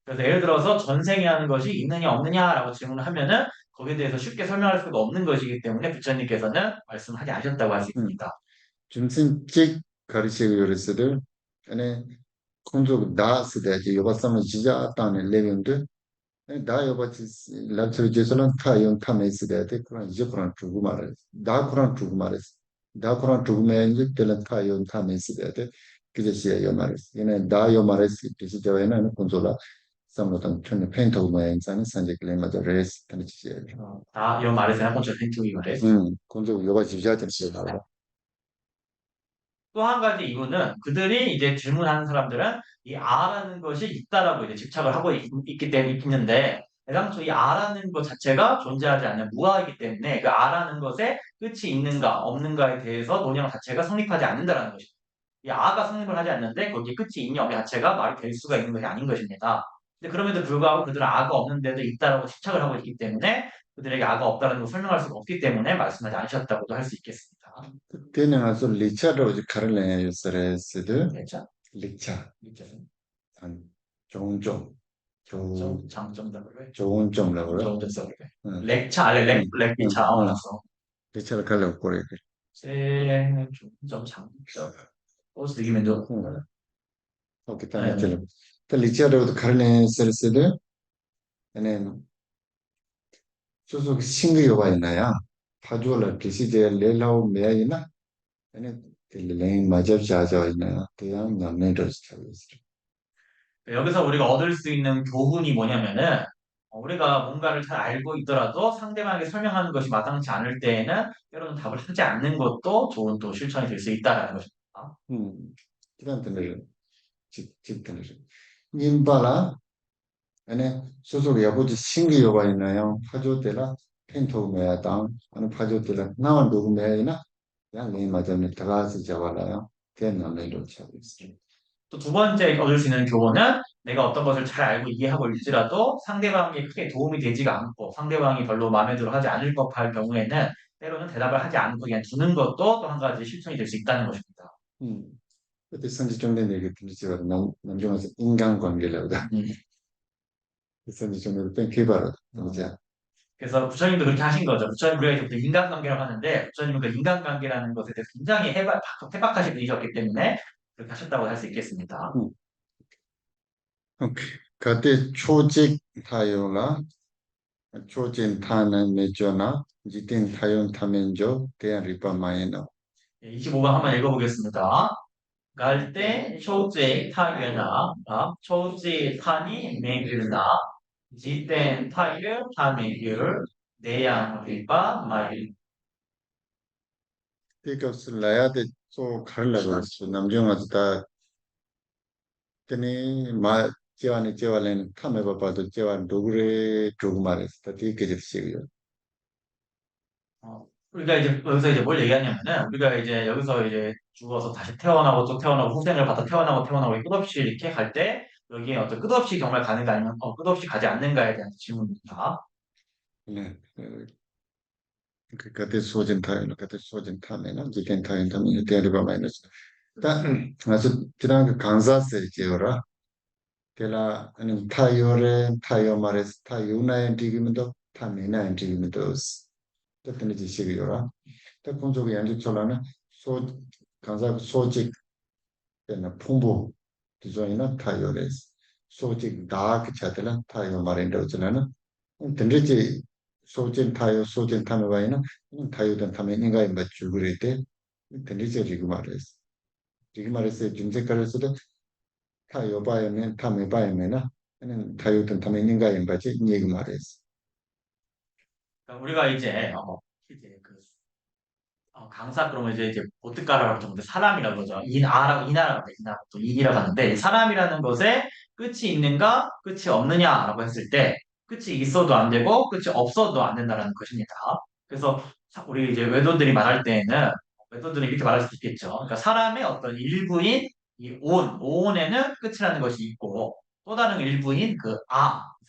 그래서 예를 들어서 전생이라는 것이 있느냐 없느냐라고 질문을 하면은 거기에 대해서 쉽게 설명할 수가 없는 것이기 때문에 부처님께서는 말씀하지 않으셨다고 할 수 있습니다. 좀센 찍 가르치고 요래서들 안에 콘족 다스대지 요바삼은 지자 따는 레벤드 다 요바치 랍처 제설은 타용 타메스대데 그런 이제 그런 두고 말해. 다 그런 두고 말해. 다 그런 두고면 이제 텔은 타용 타메스대데 그제시에 요 말해. 얘네 다요 말해. 비시저에는 콘솔라 삼로던 촌의 페인터 모양 인자는 산제 클레마저 레스 타니치에. 다 이런 말에서 한 번쯤 힌트이 말해. 콘족 요바치 지자들 쓰다. 또 한 가지 이유는 그들이 이제 질문하는 사람들은 이 아라는 것이 있다라고 이제 집착을 하고 있기 때문에 있는데 애당초 이 아라는 것 자체가 존재하지 않는 무아이기 때문에 그 아라는 것에 끝이 있는가 없는가에 대해서 논영 자체가 성립하지 않는다라는 것입니다. 이 아가 성립을 하지 않는데 거기에 끝이 있냐 없냐 자체가 말이 될 수가 있는 것이 아닌 것입니다. 근데 그럼에도 불구하고 그들은 아가 없는데도 있다라고 집착을 하고 있기 때문에 그들에게 아가 없다는 걸 설명할 수가 없기 때문에 말씀하지 않으셨다고도 할 수 있겠습니다. 그때는 아주 리차로 가르네 요스레스드 그렇죠? 리차 있죠. 한 종종 장점답을 왜? 좋은 점라고요. 장점답을 왜? 렉차 아래 렉비차 나서 리차를 가려고 그래. 제 중점 장점 버스 느낌은 좀 오케이, 다음에 리차로도 가르네 세르스드 얘는 소속 싱그요가 있나요? 파주얼 기시제 레라우 메아이나 얘는 딜레인 마저자자 있나요? 그냥 남네도 스타일스. 여기서 우리가 얻을 수 있는 교훈이 뭐냐면은 우리가 뭔가를 잘 알고 있더라도 상대방에게 설명하는 것이 마땅치 않을 때에는 때로는 답을 하지 않는 것도 좋은 또 실천이 될 수 있다라는 것입니다. 기간들을 집들을 님발라 안에 소속 여부지 싱기요가 있나요? 파조테라 펜토메야당 아니 파조테라 나만 누구메이나 그냥 내 맞으면 들어가서 잡아라요. 그냥 남네도 잡고 있어요. 또 두 번째 얻을 수 있는 교훈은 내가 어떤 것을 잘 알고 이해하고 있지라도 상대방에게 크게 도움이 되지가 않고 상대방이 별로 마음에 들어 하지 않을 법할 경우에는 때로는 대답을 하지 않고 그냥 두는 것도 또 한 가지 실천이 될 수 있다는 것입니다. 음. 그때 선지 좀 전에 얘기했듯이 남중에서 인간관계라고 음. 선지 좀 전에 뺀 개발을 진짜 그래서 부처님도 그렇게 하신 거죠. 부처님 우리가 이제 보통 인간관계라고 하는데 부처님은 그 인간관계라는 것에 대해서 굉장히 해박하신 분이셨기 때문에 그렇게 하셨다고 할 수 있겠습니다. 오케이. 그때 조직 타요나 조진 타는 메조나 지tin 타yon 타면조 대한 리파마이나 25번 한번 읽어보겠습니다. 갈대 초제 타유나 초제 타니 매귤나 지땐 타유 타매귤 내양 리바 마일. 이것을 라야데 또 가르라고 했어. 남중아다 때니 마 제와니 제와는 카메바 봐도 제와 도그레 조그마레스 다티 게제시고요. 우리가 이제 여기서 이제 뭘 얘기하냐면은 우리가 이제 여기서 이제 죽어서 다시 태어나고 또 태어나고 후생을 받아 태어나고 끝없이 이렇게 갈 때 여기에 어떤 끝없이 정말 가는가 아니면 끝없이 가지 않는가에 대한 질문입니다. 네. 그때 소진 타요나 그때 소진 타면은 지tin 타yon 타면 대한 리파마이너스. 다 아주 지난 그 강사세 제어라. 걔라 아니 타요레 타요 마레스 타요나에 디기면도 타미나에 디기면도 때문에 지시고요. 또 공적인 연주 전화는 소 강사 소직 때는 풍부 디자인은 타요레스 소직 다그 차들은 타요 마린도 전화는 근데지 소진 타요 소진 타면 와이는 타요든 타면 인가에 맞추 그럴 때 근데지 리그 말레스 리그 말레스 중재가를 타요 바이면 타메 바이면은 타요든 타면 인가에 맞지 리그 말레스 그러니까 우리가 이제 그 강사 그러면 이제 보트가라고 하는데 사람이라고 그러죠. 인하라고 해. 인하 또 인이라고 하는데 이 사람이라는 것에 끝이 있는가 끝이 없느냐라고 했을 때 끝이 있어도 안 되고 끝이 없어도 안 된다는 것입니다. 그래서 우리 이제 외도들이 말할 때에는 외도들은 이렇게 말할 수 있겠죠. 그러니까 사람의 어떤 일부인 이 오온에는 끝이라는 것이 있고 또 다른 일부인 그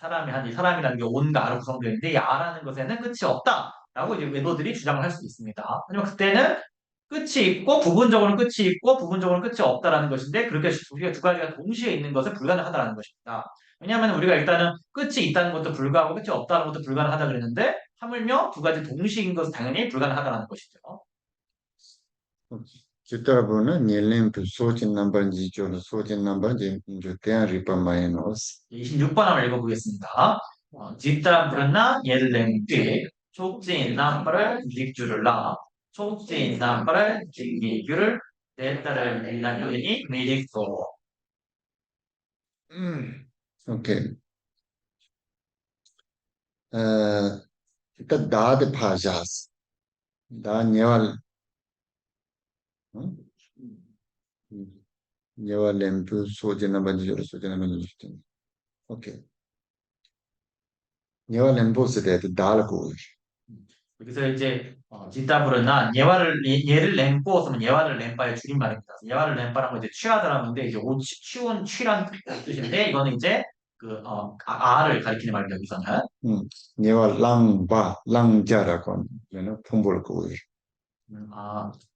이 사람이라는 게 온과 아로 구성되어 있는데 이 아라는 것에는 끝이 없다라고 이제 외도들이 주장을 할 수 있습니다. 하지만 그때는 끝이 있고 부분적으로는 끝이 있고 부분적으로는 끝이 없다라는 것인데 그렇게 우리가 두 가지가 동시에 있는 것은 불가능하다라는 것입니다. 왜냐하면 우리가 일단은 끝이 있다는 것도 불가하고 끝이 없다는 것도 불가능하다 그랬는데 하물며 두 가지 동시인 것은 당연히 불가능하다는 것이죠. Chitrabono nielen pu sojin namban ji jono sojin namban ji jo ten ripa mayenos. 26번 한번 읽어보겠습니다. 짓다 부르나 옐랭띠 촉진 남발을 닉주를라 촉진 남발을 직기규를 내따를 밀라요니 미직소. Okay. Ita daad bhajas. Da nyewal. Nyewal lempu sojin namban ji jono sojin namban ji jono. Okay. Nyewal lempu se de dal ko. 여기서 이제 짓다 부르나 얘를 랭꼬 쓰면 예화를 랭바의 줄임말입니다. 예화를 랭바라는 건 이제 취하다라는 건데 이제 치운 취란 뜻인데 이거는 이제 아를 가리키는 말이에요. 여기서는. Nyewal lang ba lang jaragon. 얘는 풍부를 ko.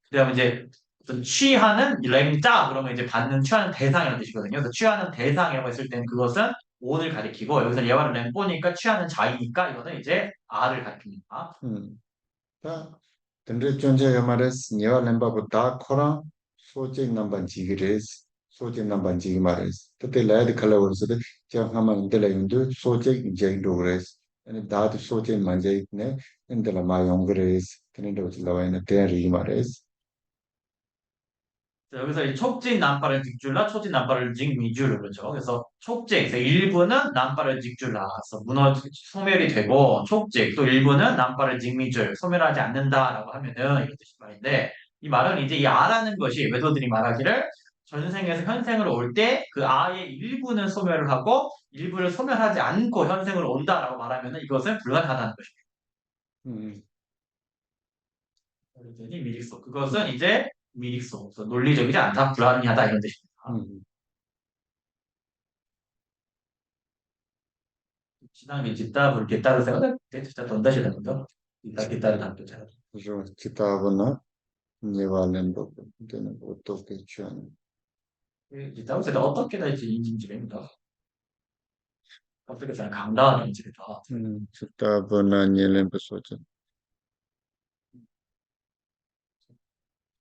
그다음에 이제 어떤 취하는 랭자 그러면 이제 받는 취하는 대상이라는 뜻이거든요. 그래서 취하는 대상이라고 했을 때는 그것은 온을 가리키고 여기서 예화를 랭꼬니까 취하는 자이니까 이거는 이제 아를 가리킵니다. 다 근데 전제 말레스 nyewal lemba bu da koran sojin namban ji gires. Sojin namban ji mares. Tate laad khala worsade jang haman indela yundu sojin jeng dogres. And daad sojin manjay ne indela ma yongres. Tenindo lawaina ten ri mares. 여기서 이 촉진 남발을 직줄라 초진 남발을 직미줄 그렇죠. 그래서 촉진 그래서 일부는 남발을 직줄라 그래서 소멸이 되고 촉진 또 일부는 남발을 직미줄 소멸하지 않는다라고 하면은 이런 뜻이 말인데 이 말은 이제 이 아라는 것이 외도들이 말하기를 전생에서 현생으로 올 때 그 아의 일부는 소멸을 하고 일부를 소멸하지 않고 현생으로 온다라고 말하면은 이것은 불가능하다는 것입니다. 그랬더니 미릭소 그것은 이제 미릭소 논리적이지 않다 불합리하다 이런 뜻입니다. 신앙이 짓다 깃다를 생각할 때 진짜 돈다시라면서 깃다를 담도 잘. 그래서 기타브나 예발렘도 되는 어떻게 취하는. 깃다를 세다 어떻게 될지 인지입니다. 어떻게 생각 강다하는 인지다. 기타브나 예렘도 소진.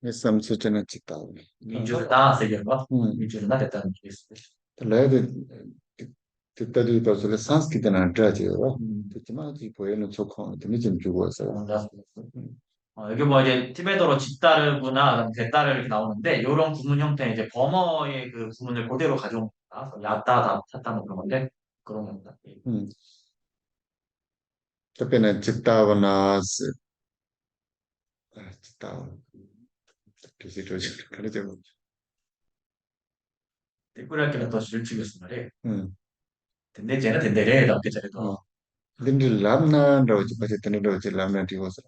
예삼 소진은 기타브. 민주를 다 세계가 민주를 나 됐다는 게 있어요. 레드 기타도 도서 산스크리트나 드라지요. 그지만 이 보이는 조건 되게 좀 주고 있어요. 여기 뭐 이제 티베트어로 짓다르구나, 됐다르 이렇게 나오는데 이런 구문 형태는 이제 버머의 그 구문을 그대로 가져온 겁니다. 그래서 야따다, 탔다 뭐 그런 건데 그런 겁니다. 그때는 기타브나 기타 디지털 그러죠. 댓글에 더 실치겠어 말이에요. 음. 근데 쟤는 된대래 이렇게 잘해도. 근데 람나라고 어쨌든 이제 람나 디고서.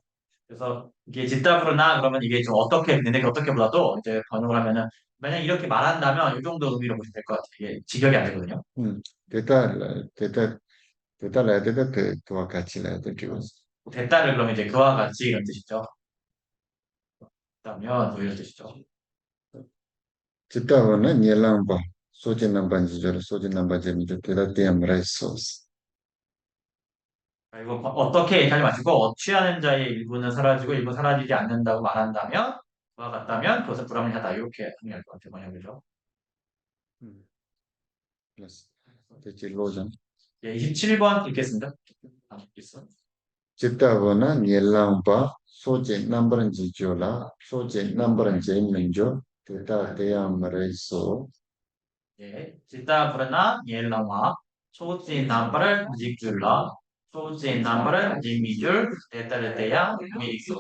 그래서 이게 짓다부르나 그러면 이게 좀 어떻게 근데 어떻게보다도 이제 번역을 하면은 만약 이렇게 말한다면 이 정도 의미로 보시면 될 것 같아요. 이게 직역이 안 되거든요. 대타 대타 대타라야 되다 그와 같이 나야 돼 디고서. 됐다를 그러면 이제 그와 같이 이런 뜻이죠. 그다면 뭐 이런 뜻이죠. 기타브는 예랑바 소진 남반지절 소진 남반지미죠. 대다 대암라이 소스. 이거 어떻게 얘기하지 마시고 취하는 자의 일부는 사라지고 일부 사라지지 않는다고 말한다면 그와 같다면 그것은 불합리하다 이렇게 정리할 것 같아요. 번역이죠. 플러스 대체 로전. 예, 27번 읽겠습니다. 있어. 기타브는 예랑바 소진 남반지절라 소진 남반지미죠. 대다 대암라이 소스. 예, 짓다 부르나 옐라와 소지 남바를 직줄라 소지 남바를 지미줄 대따를 때야 미익소.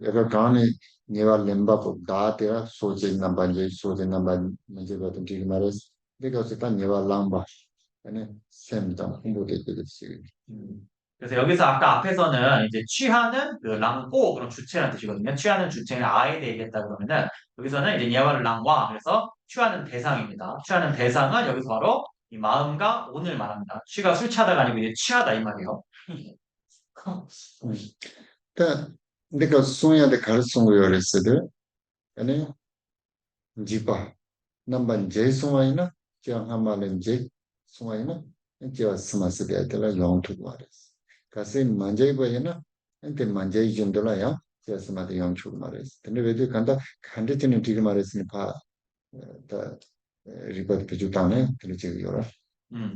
얘가 가니 네가 렘바고 다테라 소제 남반제 소제 남반 문제 같은 게 말했어. 내가 어쨌든 네가 람바 아니 샘다 홍보될 때 됐지. 그래서 여기서 아까 앞에서는 이제 취하는 그 랑꼬 그런 주체라는 뜻이거든요. 취하는 주체는 아에 대해 얘기했다 그러면은 여기서는 이제 예와를 랑와 그래서 취하는 대상입니다. 취하는 대상은 여기서 바로 이 마음과 온을 말합니다. 취가 술 취하다가 아니고 이제 취하다 이 말이에요. 다 내가 소야데 가르친 거 요랬어도 아니 지바 남반 제 소와이나 저 한말은 제 소와이나 저 스마스데 아들라 용투 말했어. 가세 만제 거이나 엔테 만제 준들라야 저 스마데 용투 말했어. 근데 왜 간다 간데티는 되게 말했으니 봐. 다 리버트 비주다네 그렇지 요라.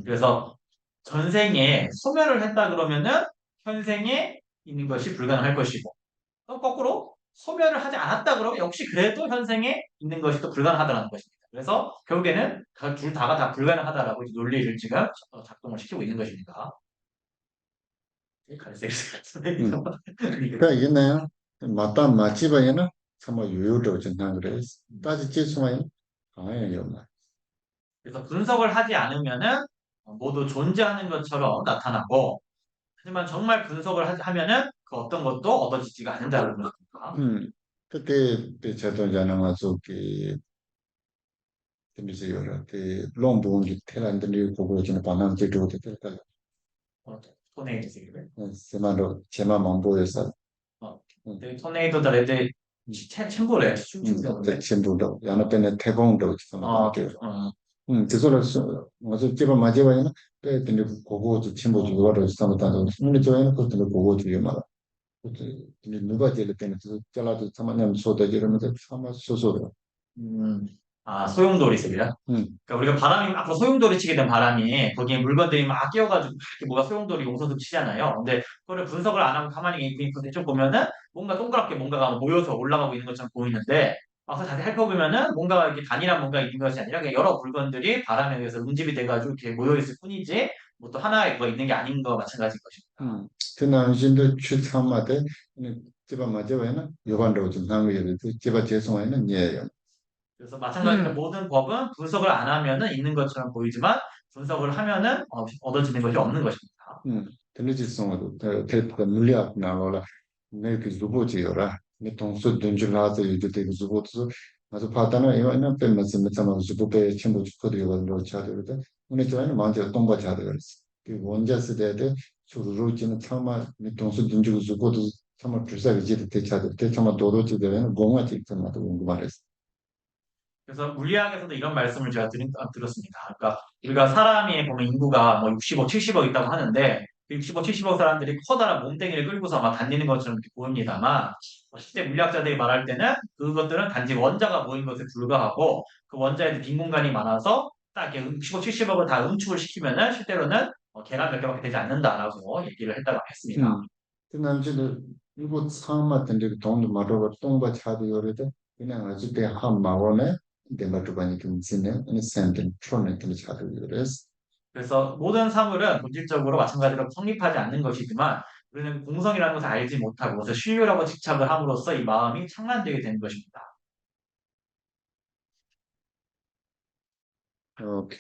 그래서 전생에 소멸을 했다 그러면은 현생에 있는 것이 불가능할 것이고 또 거꾸로 소멸을 하지 않았다 그러면 역시 그래도 현생에 있는 것이 또 불가능하다는 것입니다. 그래서 결국에는 둘 다가 다 불가능하다라고 논리를 지금 작동을 시키고 있는 것입니다. 갈색 그러니까 있나요? 맞다 맞지바에는 정말 유효도 전한 그래서 따지 제수마에 아예요. 그래서 분석을 하지 않으면은 모두 존재하는 것처럼 나타나고 하지만 정말 분석을 하면은 그 어떤 것도 얻어지지가 않는다는 것입니다. 그때 저도 자는 와서 그 재밌어요. 그 롱봉이 테란들이 보고 있는 방향 제도 됐다. 토네이도 세계를. 세마로 제마 망보에서 토네이도 달에 챔버래 챔버도 야나페네 태봉도 지금 어, 그래서 맞아 제가 맞아봐요. 근데 그거 챔버 주고를 스타트하고 근데 저희는 그때 그거 주요 말아. 근데 누가 제일 때는 잘라도 참아내면 소다지 이러면서 참아 소소로. 소용돌이 세계야. 그러니까 우리가 바람이 앞으로 소용돌이 치게 된 바람이 거기에 물건들이 막 끼어가지고 이렇게 뭐가 소용돌이 용서도 치잖아요. 근데 그거를 분석을 안 하고 가만히 그 대충 보면은 뭔가 동그랗게 뭔가가 모여서 올라가고 있는 것처럼 보이는데 막상 자세히 살펴보면은 뭔가 이렇게 단일한 뭔가 있는 것이 아니라 그냥 여러 물건들이 바람에 의해서 응집이 돼가지고 이렇게 모여 있을 뿐이지 뭐 또 하나의 뭐가 있는 게 아닌 거와 마찬가지인 것입니다. 그나신도 추참마대 제가 맞아봐요. 요반도 좀 상의를 제가 죄송해는 예요. 그래서 마찬가지로 모든 법은 분석을 안 하면은 있는 것처럼 보이지만 분석을 하면은 얻어지는 것이 없는 것입니다. 텔레지성도 대표 물리학 나와라. 내그 주보지요라. 내 동서 던줄라서 이제 되게 주보도 아주 파다나 이거는 빼면서 메타마 주보에 첨부 주거도 이거로 차려도 오늘 저는 먼저 동바 자도 그랬어. 그 원자 세대에 주로 지는 참마 동수 든지고 주고도 참마 주사기 지도 대차도 대참마 도로지 되는 공화 직전마다 궁금하랬어. 그래서 물리학에서도 이런 말씀을 제가 들었습니다. 그러니까 우리가 사람이 보면 인구가 뭐 65, 70억 있다고 하는데 그 65, 70억 사람들이 커다란 몸뚱이를 끌고서 막 다니는 것처럼 이렇게 보입니다만 실제 물리학자들이 말할 때는 그것들은 단지 원자가 모인 것에 불과하고 그 원자에도 빈 공간이 많아서 딱 이렇게 65, 70억을 다 응축을 시키면은 실제로는 계란 몇 개밖에 되지 않는다라고 얘기를 했다고 했습니다. 그 남자들 이거 처음 같은 데 돈도 말로 동바 차도 요래도 그냥 아주 대한 마원에 데마트 바니 좀 지네 아니 센텐 트론에 좀 차도 요래서 그래서 모든 사물은 본질적으로 마찬가지로 성립하지 않는 것이지만 우리는 공성이라는 것을 알지 못하고 그래서 신류라고 집착을 함으로써 이 마음이 창란되게 되는 것입니다. 오케이.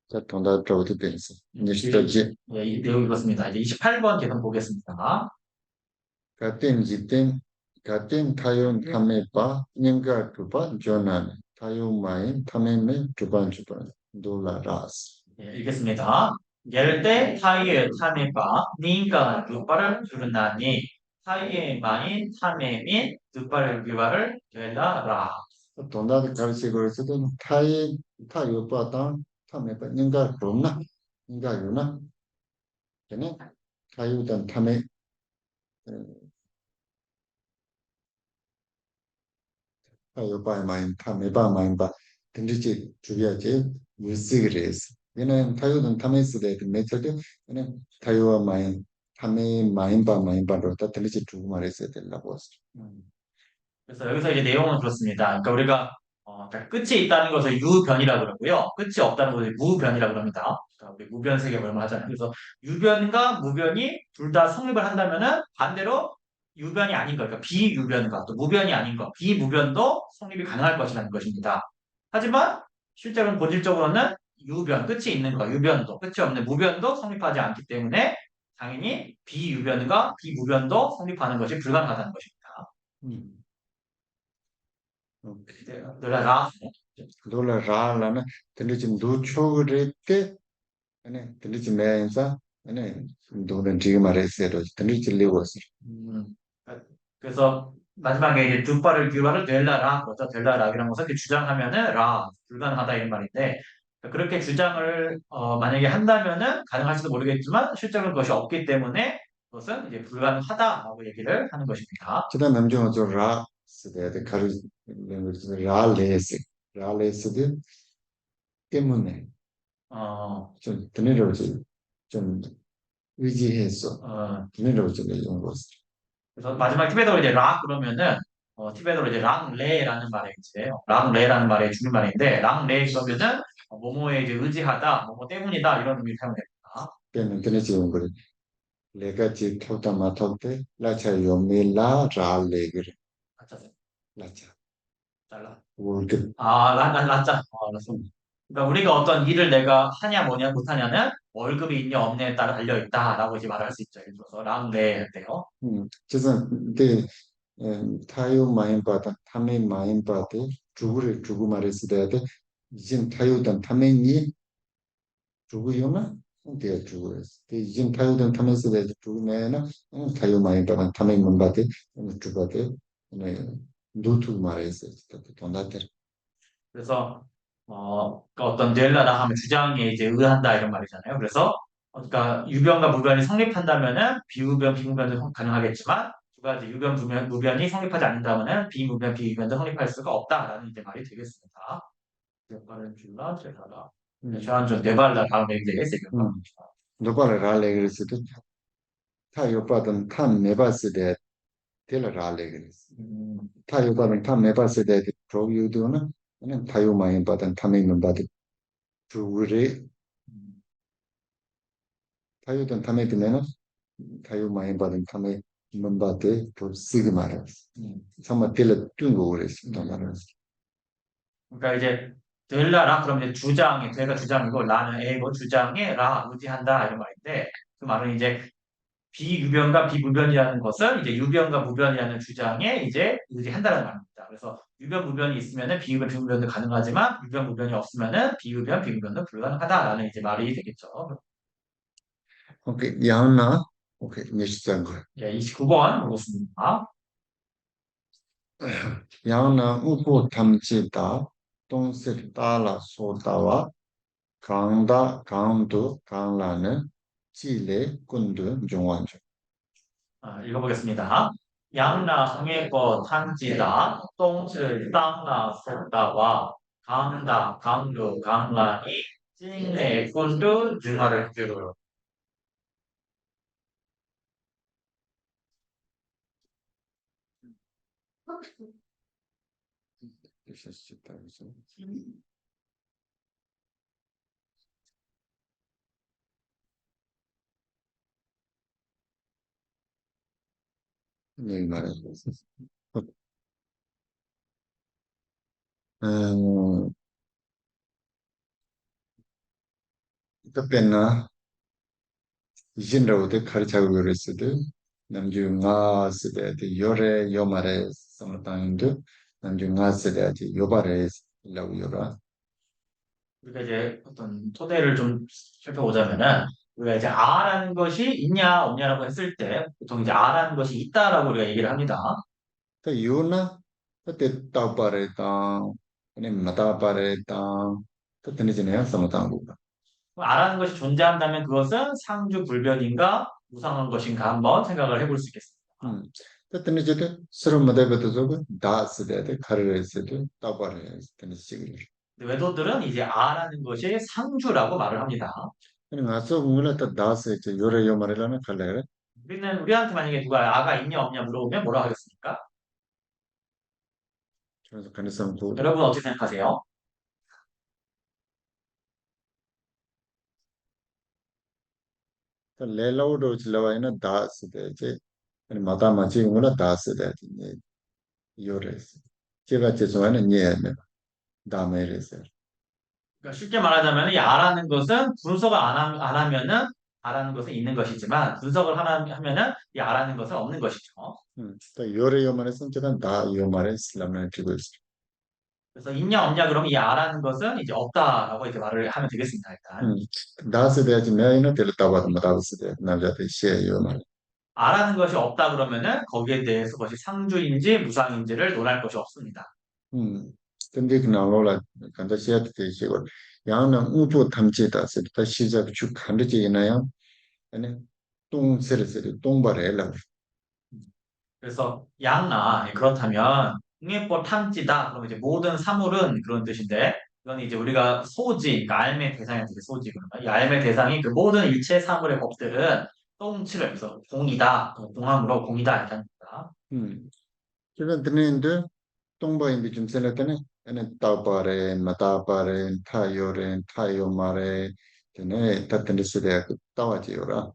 자, 돈다 들어도 됐어. 니스터지 예, 이 내용이 그렇습니다. 이제 28번 계속 보겠습니다. 같은 지tem 같은 타yon 타메바 닌가 투바 조난 타요마인 타메메 투반 돌라라스 예, 읽겠습니다. 열대 타이의 타메바 니가 누바를 주르나니 타이의 마인 타메 및 누바를 규바를 되라라. 돈다 가르치 거스도 타이 타요바다 타메바 닌가 그렇나 닌가 요나 걔네 타요단 타메 타요바 마인 타메바 마인바 근지지 주비아지 무시그레스 얘는 타요단 타메스데 메처드 얘는 타요와 마인 타메 마인바 마인바로 다 들리지 두고 말했어야 된다고 했어. 음. 그래서 여기서 이제 내용은 그렇습니다. 그러니까 우리가 그러니까 끝이 있다는 것을 유변이라 그러고요. 끝이 없다는 것을 무변이라 그럽니다. 그러니까 우리 무변 세계관을 하잖아요. 그래서 유변과 무변이 둘 다 성립을 한다면은 반대로 유변이 아닌 것, 그러니까 비유변과 또 무변이 아닌 것, 비무변도 성립이 가능할 것이라는 것입니다. 하지만 실제로는 본질적으로는 유변, 끝이 있는 것, 유변도, 끝이 없는 무변도 성립하지 않기 때문에 당연히 비유변과 비무변도 성립하는 것이 불가능하다는 것입니다. 음. 오케이. 놀라라. 돌아 라라는 들리지 노초그레테 아니 들리지 매인사 아니 도는 지금 말했어요. 들리지 리워스. 음, 그래서 마지막에 이제 두 발을 규발을 될라라 그렇죠. 될라라기라는 것을 이렇게 주장하면은 라 불가능하다 이런 말인데 그렇게 주장을 만약에 한다면은 가능할지도 모르겠지만 실제로 그것이 없기 때문에 그것은 이제 불가능하다라고 얘기를 하는 것입니다. 그다음 남정은 라 쓰대 가르 라레스 라레스드 때문에 어, 좀 드네로지 좀 의지해서 드네로지 이런 거. 그래서 마지막 티베트어로 이제 라 그러면은 티베트어로 이제 랑레라는 말에 이제 랑레라는 말의 줄임말인데 랑레 그러면은 뭐뭐에 이제 의지하다, 뭐뭐 때문이다 이런 의미를 사용됩니다. 때는 드네지 이런 거. 내가 지 토다 마토테 라차 요메라 라레그레 맞죠? 라차 잘라. 월급 라짜. 알았어. 그러니까 우리가 어떤 일을 내가 하냐 뭐냐 못하냐는 월급이 있냐 없냐에 따라 달려 있다라고 이제 말할 수 있죠. 예를 들어서 랑레 할때요. 그래서 근데 타요 마인 바다 타메 마인 바데 주구를 주구 말했을 때 지금 타요던 타메니 주구요나 근데 주구였어. 지금 타요던 타메스 때 주구면은 타요 마인 바다 타메 문바데 주바데 네 노트 말했어요. 돈다들 그래서 그러니까 어떤 넬라라 하면 주장에 이제 의한다 이런 말이잖아요. 그래서 그러니까 유변과 무변이 성립한다면은 비유변, 비무변도 가능하겠지만 두 가지 유변, 무변이 성립하지 않는다면은 비무변, 비유변도 성립할 수가 없다라는 이제 말이 되겠습니다. 네발을 줄라 제라라. 저한 좀 네발라 다음에 이제 세계가. 노바를 라레그레스 타요 바던 탐 메바스 때 텔 라레그레스 타요 바던 탐 메바스 때 프로유도는 타요 마인 바던 탐에 문바데 주구레 타요던 탐에 되면은 타요 마인 바던 탐에 문바데 또 쓰기 말이야. 정말 텔을 뜬거 그랬습니다. 말했어. 그러니까 이제 델라라 그럼 이제 주장이 되가 주장이고 라는 A고 주장에 라 의지한다 이런 말인데 그 말은 이제 비유변과 비무변이라는 것을 이제 유변과 무변이라는 주장에 이제 의지한다는 말입니다. 그래서 유변 무변이 있으면은 비유변 비무변도 가능하지만 유변 무변이 없으면은 비유변 비무변도 불가능하다라는 이제 말이 되겠죠. 오케이, 양나, 오케이, 니시장 거. 예, 29번 보겠습니다. 양나 우고 탐지다, 똥실 따라 소다와 강다, 강도, 강라는 지레, 군도, 중완주. 읽어보겠습니다. 양나 흥해거 탄지다 똥실 땅나 쏟다와 강다 강도 강란이 찐내 꾼도 증화를 주로. 있었다, 그죠? 네, 말해주세요. 음, 그때나 이진라고도 가르치고 그랬어도 남주 nga 쓰대도 요래 요말에 상당인도 남주 nga 쓰대도 요발에 라고 요라. 우리가 이제 어떤 토대를 좀 살펴보자면은 우리가 이제 아라는 것이 있냐 없냐라고 했을 때 보통 이제 아라는 것이 있다라고 우리가 얘기를 합니다. 또 요나 그때 따바래다 아니 마다바래다 또 되는지네요 상당부가. 아라는 것이 존재한다면 그것은 상주불변인가 무상한 것인가 한번 생각을 해볼 수 있겠습니다. 또 되는지도 서로 마다바도 저거 다 쓰대도 가르를 쓰도 따바래 되는 식으로. 근데 외도들은 이제 아라는 것이 상주라고 말을 합니다. 아니 가서 오늘 또 다스 이제 요래 요말이라는 갈래. 우리한테 만약에 누가 아가 있냐 없냐 물어보면 뭐라 하겠습니까? 그래서 가능성 고 여러분 어떻게 생각하세요? तो लेलाउड उचलवा है ना दास दे जे माता माची गुना दास दे ने योरेस 제가 죄송하는 예네 다메레스 그러니까 쉽게 말하자면 이 아라는 것은 분석을 안 하면은 아라는 것은 있는 것이지만 분석을 하면은 이 아라는 것은 없는 것이죠. 또 요래 요만에 선택한 다 요만에 슬람을 주고 있어 그래서 있냐 없냐 그러면 이 아라는 것은 이제 없다라고 이렇게 말을 하면 되겠습니다. 일단 다스 대지 매이나 될다 봐도 다스 대 남자들 시에 요만 아라는 것이 없다 그러면은 거기에 대해서 그것이 상주인지 무상인지를 논할 것이 없습니다. 근데 그 나로라 간다 시에 되시고 양은 우주 탐지다 세다 시작 쭉 간다지 있나요 아니 똥세르세르 똥바래라 그래서 양나 그렇다면 응애포 탐지다 그러면 이제 모든 사물은 그런 뜻인데 이건 이제 우리가 소지 그러니까 알매 대상이 되게 소지 그러면 이 알매 대상이 그 모든 일체 사물의 법들은 똥치를 해서 공이다 공함으로 공이다 이렇게 합니다. 그런 드는데 똥바인비 좀 생각하네 얘는 따바레 마타바레 타요레 타요마레 되네 다든지 시대야 그 따와지요라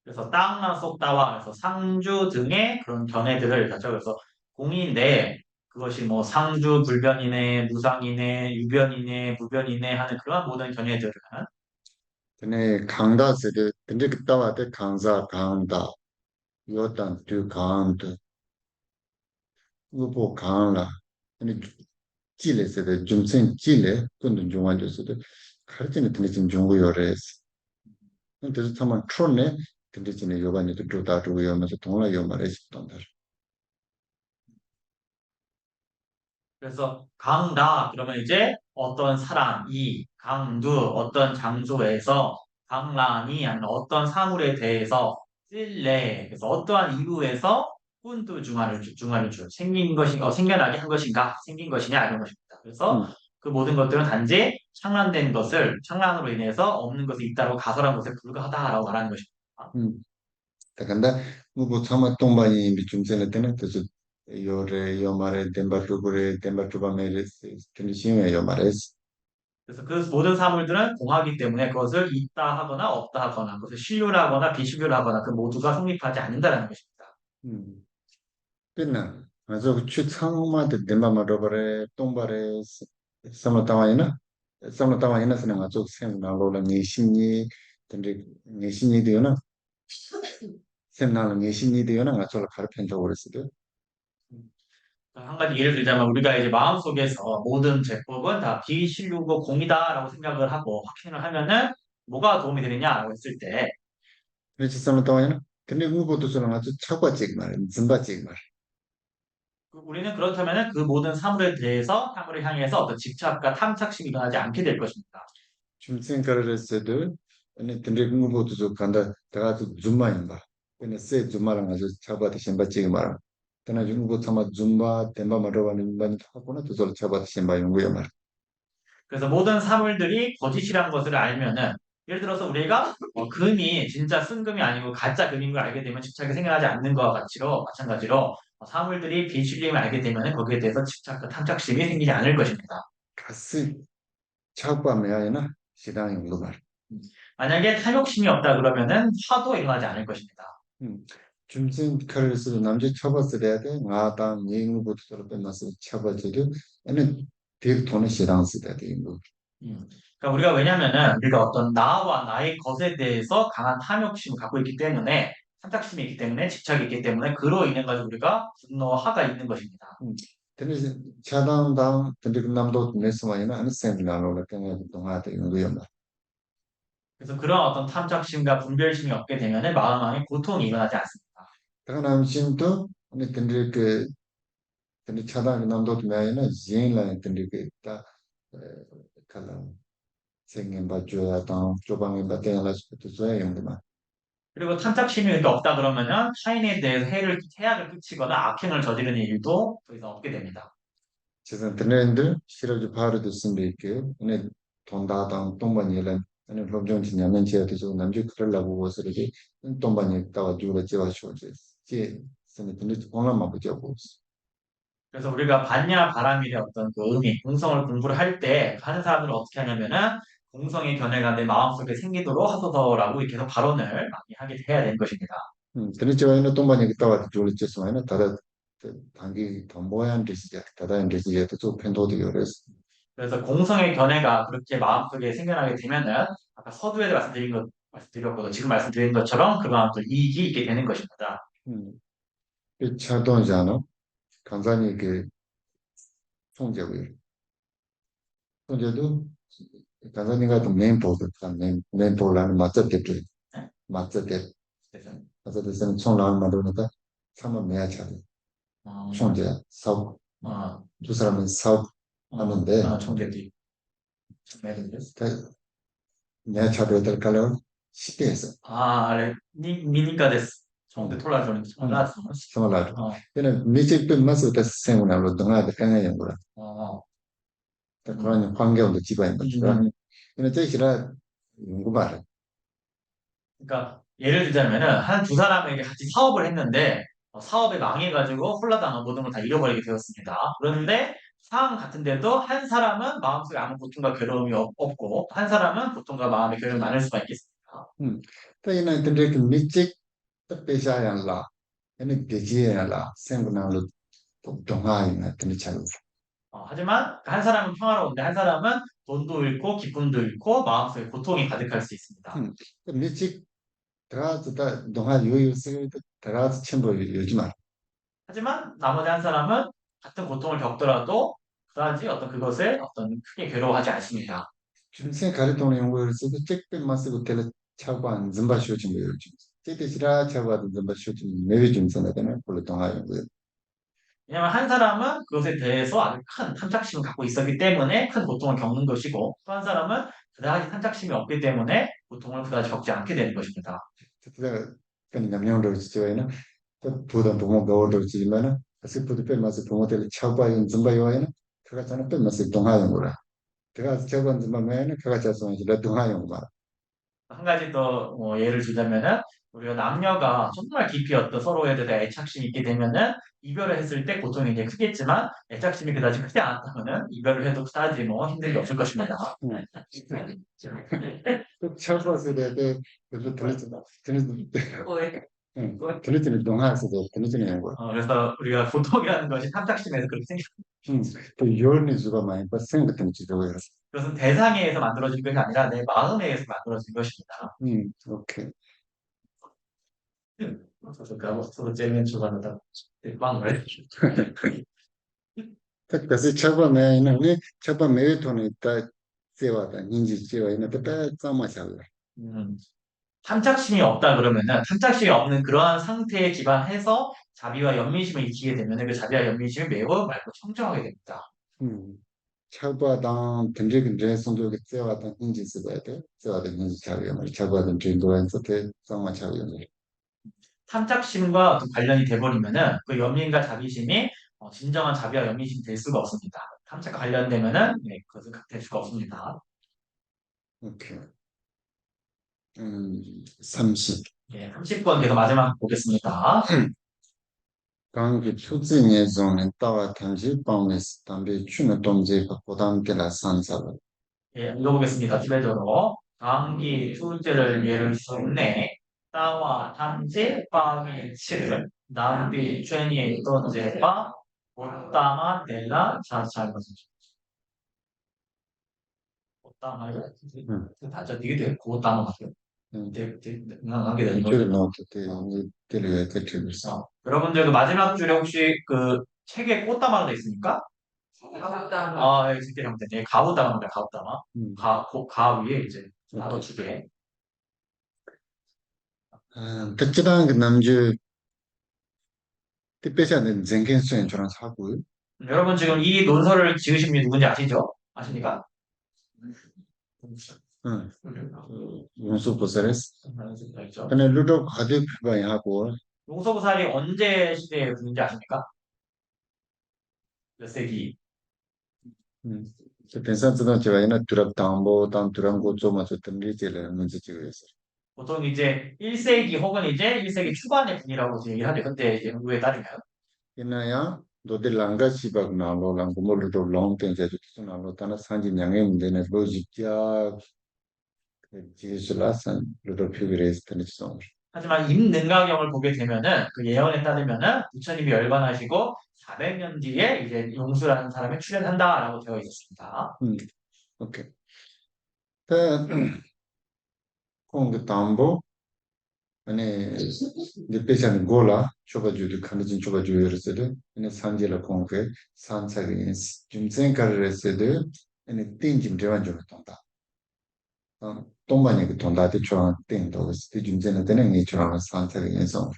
그래서 땅나 속다와 그래서 상주 등의 그런 견해들을 갖죠. 그래서 공인데 그것이 뭐 상주 불변이네 무상이네 유변이네 무변이네 하는 그런 모든 견해들은 되네 강다 세대 근데 그 따와데 강사 강다 요단 두 강도 우보 강라 아니 찔레 세대 좀생 찔레 근데 중앙도 세대 가르치는 드네 좀 중고요레스 근데 참만 트론네 근데 진에 요반이도 도다도 요면서 동라 요말에 싶던다 그래서 강다 그러면 이제 어떤 사람 이 강두 어떤 장소에서 강란이 아니면 어떤 사물에 대해서 찔레 그래서 어떠한 이유에서 훈투 중화를 주 생긴 것인가 생겨나게 한 것인가 생긴 것이냐 이런 것입니다. 그래서 그 모든 것들은 단지 창란된 것을 창란으로 인해서 없는 것이 있다고 가설한 것에 불과하다라고 말하는 것입니다. 근데 뭐 참아 동반이 좀 전에 때는 그래서 요래 요 말에 덴바투브레 덴바투바메레 컨디션에 요 말에 그래서 그 모든 사물들은 공하기 때문에 그것을 있다 하거나 없다 하거나 그것을 신류하거나 비신류하거나 그 모두가 성립하지 않는다는 것입니다. 끝나 그래서 추상마데 덴바마로버레 동바레 사마타와이나 사마타와이나 쓰는 아주 생 나로라 니신이 근데 니신이 되나 샘나는 예신이 되어나 가서 가르친다고 그랬어요. 한 가지 예를 들자면 우리가 이제 마음속에서 모든 제법은 다 비실루고 공이다라고 생각을 하고 확신을 하면은 뭐가 도움이 되느냐라고 했을 때 그래서 저는 동안에는 근데 그것도 저는 아주 차과직 말, 진바직 말. 우리는 그렇다면은 그 모든 사물에 대해서 사물을 향해서 어떤 집착과 탐착심이 일어나지 않게 될 것입니다. 좀 생각을 했어도 아니 근데 그것도 저 간다 내가 또 줌마인 봐. 근데 세 줌마랑 아주 차과도 신바직 말. 그러나 중국어 아마 줌바 덴바 말하는 반 하고는 또 저를 차과도 신바 연구야 말. 그래서 모든 사물들이 거짓이라는 것을 알면은 예를 들어서 우리가 금이 진짜 쓴 금이 아니고 가짜 금인 걸 알게 되면 집착이 생겨나지 않는 것과 같이로 마찬가지로 사물들이 비실림을 알게 되면은 거기에 대해서 집착과 탐착심이 생기지 않을 것입니다. 가스 차과매야이나 시당 연구 말. 만약에 탐욕심이 없다 그러면은 화도 일어나지 않을 것입니다. 줌신 칼을서 남자 처벌을 해야 돼. 나당 예능부터 저렇게 빼면서 처벌을 얘는 되게 돈을 시당 쓰다 돼. 그러니까 우리가 왜냐면은 우리가 어떤 나와 나의 것에 대해서 강한 탐욕심을 갖고 있기 때문에 탐착심이 있기 때문에 집착이 있기 때문에 그로 인해 가지고 우리가 분노와 화가 있는 것입니다. 근데 차당당 근데 그 남도 내스마이나 안 세미나로 그냥 동아대 연구야. 그래서 그런 어떤 탐착심과 분별심이 없게 되면은 마음 안에 고통이 일어나지 않습니다. 다가 남신도 근데 근데 차당 남도 매야이나 진라 근데 그다 칼라 생긴 바줘야 당 조방에 바태야라 싶도 줘야 연구만. 그리고 탐착심이 이렇게 없다 그러면은 타인에 대해서 해악을 끼치거나 악행을 저지르는 일도 더 이상 없게 됩니다. 지금 드는들 실업주 바로도 쓴게 근데 돈다당 동반이란 아니 법정진 양면체도 좀 남주 그러려고 것을 동반이 따와 주로 지어서 제 선에 근데 공감만 보자고. 그래서 우리가 반야 바람일의 어떤 그 의미, 공성을 공부를 할 때 하는 사람들은 어떻게 하냐면은 공성의 견해가 내 마음속에 생기도록 하소서라고 이렇게 해서 발언을 많이 하게 해야 되는 것입니다. 근데 저희는 동반이 따와 주로 지어서는 다들 단기 동보한 데시자 다다한 데시자도 좀 편도도 요래서 그래서 공성의 견해가 그렇게 마음속에 생겨나게 되면은 아까 서두에도 말씀드렸거든요. 지금 말씀드린 것처럼 그러한 또 이익이 있게 되는 것입니다. 그 차도잖아. 간단히 그 총재고요. 총재도 간단히가 또 메인보드 메인보드라는 맞저대들 네? 맞저대 그래서 맞저대는 총 나온 말로니까 3번 내야 차례. 어, 총재 사업 어, 두 사람은 사업 하는데 총재들이 매듭을 내야 차례 될까요? 쉽게 해서 아, 니니까 됐어. 총대 톨라조는 라 정말로 어, 얘는 미집도 맞을 때 생각나로 동아도 강해요 거라. 어, 그런 환경도 집안인 거죠. 근데 저 싫어 연구 말을 그러니까 예를 들자면은 한 두 사람에게 같이 사업을 했는데 사업에 망해가지고 홀라당한 모든 걸 다 잃어버리게 되었습니다. 그런데 상황 같은데도 한 사람은 마음속에 아무 고통과 괴로움이 없고 한 사람은 고통과 마음의 괴로움이 많을 수가 있겠습니다. 또 이는 근데 그 미직 빼샤야라 얘는 대지야라 생각나로 동아이나 근데 잘 하지만 한 사람은 평화로운데 한 사람은 돈도 잃고 기쁨도 잃고 마음속에 고통이 가득할 수 있습니다. 미직 들어가서 동아 요요 쓰고 들어가서 첨부 요즘 말 하지만 나머지 한 사람은 같은 고통을 겪더라도 그다지 어떤 그것을 어떤 크게 괴로워하지 않습니다. 중세 가르통의 연구를 쓰고 책백만 쓰고 텔레 차고 안 좀바 쇼진 거 요즘 제대시라 차고 안 좀바 쇼진 매일 좀 써나가는 걸로 동아 연구 왜냐하면 한 사람은 그것에 대해서 아주 큰 탐착심을 갖고 있었기 때문에 큰 고통을 겪는 것이고 또 한 사람은 그다지 탐착심이 없기 때문에 고통을 그다지 겪지 않게 되는 것입니다. 제가 그 남녀를 지어에는 보다 부모 가오를 지면은 스포드 빼면서 부모들 차고인 좀바 요에는 그가 저는 빼면서 동아 연구라 제가 저번 좀바면은 그가 저서 이제 동아 연구 한 가지 더 예를 들자면은 우리가 남녀가 정말 깊이 어떤 서로에 대해 애착심이 있게 되면은 이별을 했을 때 고통이 이제 크겠지만 애착심이 그다지 크지 않았다면은 이별을 해도 그다지 뭐 힘든 게 없을 것입니다. 또 차고서 되게 그래서 들리지 왜? 들리지는 동아에서도 들리지는 연구 그래서 우리가 고통이라는 것이 탐착심에서 그렇게 또 요런이 수가 많이 발생 같은 지도에 그것은 대상에 의해서 만들어진 것이 아니라 내 마음에 의해서 만들어진 것입니다. 오케이 서로 째면 좋아한다. 빵을. 그래서 처음에는 우리 처음에 돈이 다 세워다 인지 세워는 그때 짬마샬라. 음, 탐착심이 없다 그러면은 탐착심이 없는 그러한 상태에 기반해서 자비와 연민심을 익히게 되면은 그 자비와 연민심이 매우 맑고 청정하게 됩니다. 차바당 던지근데 손도 세워다 인지 세워야 돼. 세워다 인지 차려야 말 차바당 진도에서 때 짬마샬라. 탐착심과 어떤 관련이 돼버리면은 그 연민과 자비심이 진정한 자비와 연민심이 될 수가 없습니다. 탐착과 관련되면은 네, 그것은 될 수가 없습니다. 오케이. 30. 예, 30번 계속 마지막 보겠습니다. 강기 초진의 존은 따와 탐지 방에서 담배 추는 동지 보담게라 산사를. 예, 읽어보겠습니다. 티베저로. 강기 투제를 예를 썼네. 따와 단지 빵이 치를 남비 죄니 돈제바 못다마 델라 자잘 것이죠. 못다마요? 다저 되게 되게 고다마 맞아요. 되게 하게 되는 이쪽에 거죠. 넣어도 돼. 이제 그렇게 여러분들도 마지막 줄에 혹시 그 책에 꽃다마가 있습니까? 가부다마. 아, 예, 그때 형태. 예, 가부다마입니다. 가부다마. 가 위에 이제 나도 두 개. 특별한 그 남주 특별히 않은 쟁견성인 저런 사고. 여러분 지금 이 논설을 지으신 분이 누군지 아시죠? 아십니까? 응. 용수 보살에스. 알죠? 근데 루도 가득 많이 하고. 용서보살이 언제 시대의 분인지 아십니까? 몇 세기? 괜찮던 제가 이나 두랍 담보 담 두란고 좀 맞췄던 리제를 문제 지고 있어요. 보통 이제 1세기 혹은 이제 1세기 초반의 분이라고 얘기를 하죠. 근데 이제 연구에 따르면 이나야 너들 랑가 시박 나로 랑고 몰도 롱땡 제주 나로 따나 산지 양의 문제는 로직자 지술라산 루도 피비레스 테니스. 하지만 임능가경을 보게 되면은 그 예언에 따르면은 부처님이 열반하시고 400년 뒤에 이제 용수라는 사람이 출현한다라고 되어 있었습니다. 오케이. 그 담보 아니 디페샤는 고라 초바주도 칸진 초바주여서도 아니 산지라 공회 산사기 줌센카르레스도 아니 띵짐 대완주로 돈다. 동반이 그 돈다데 좋아 띵도 줌센은 되는 게 좋아 산사기에서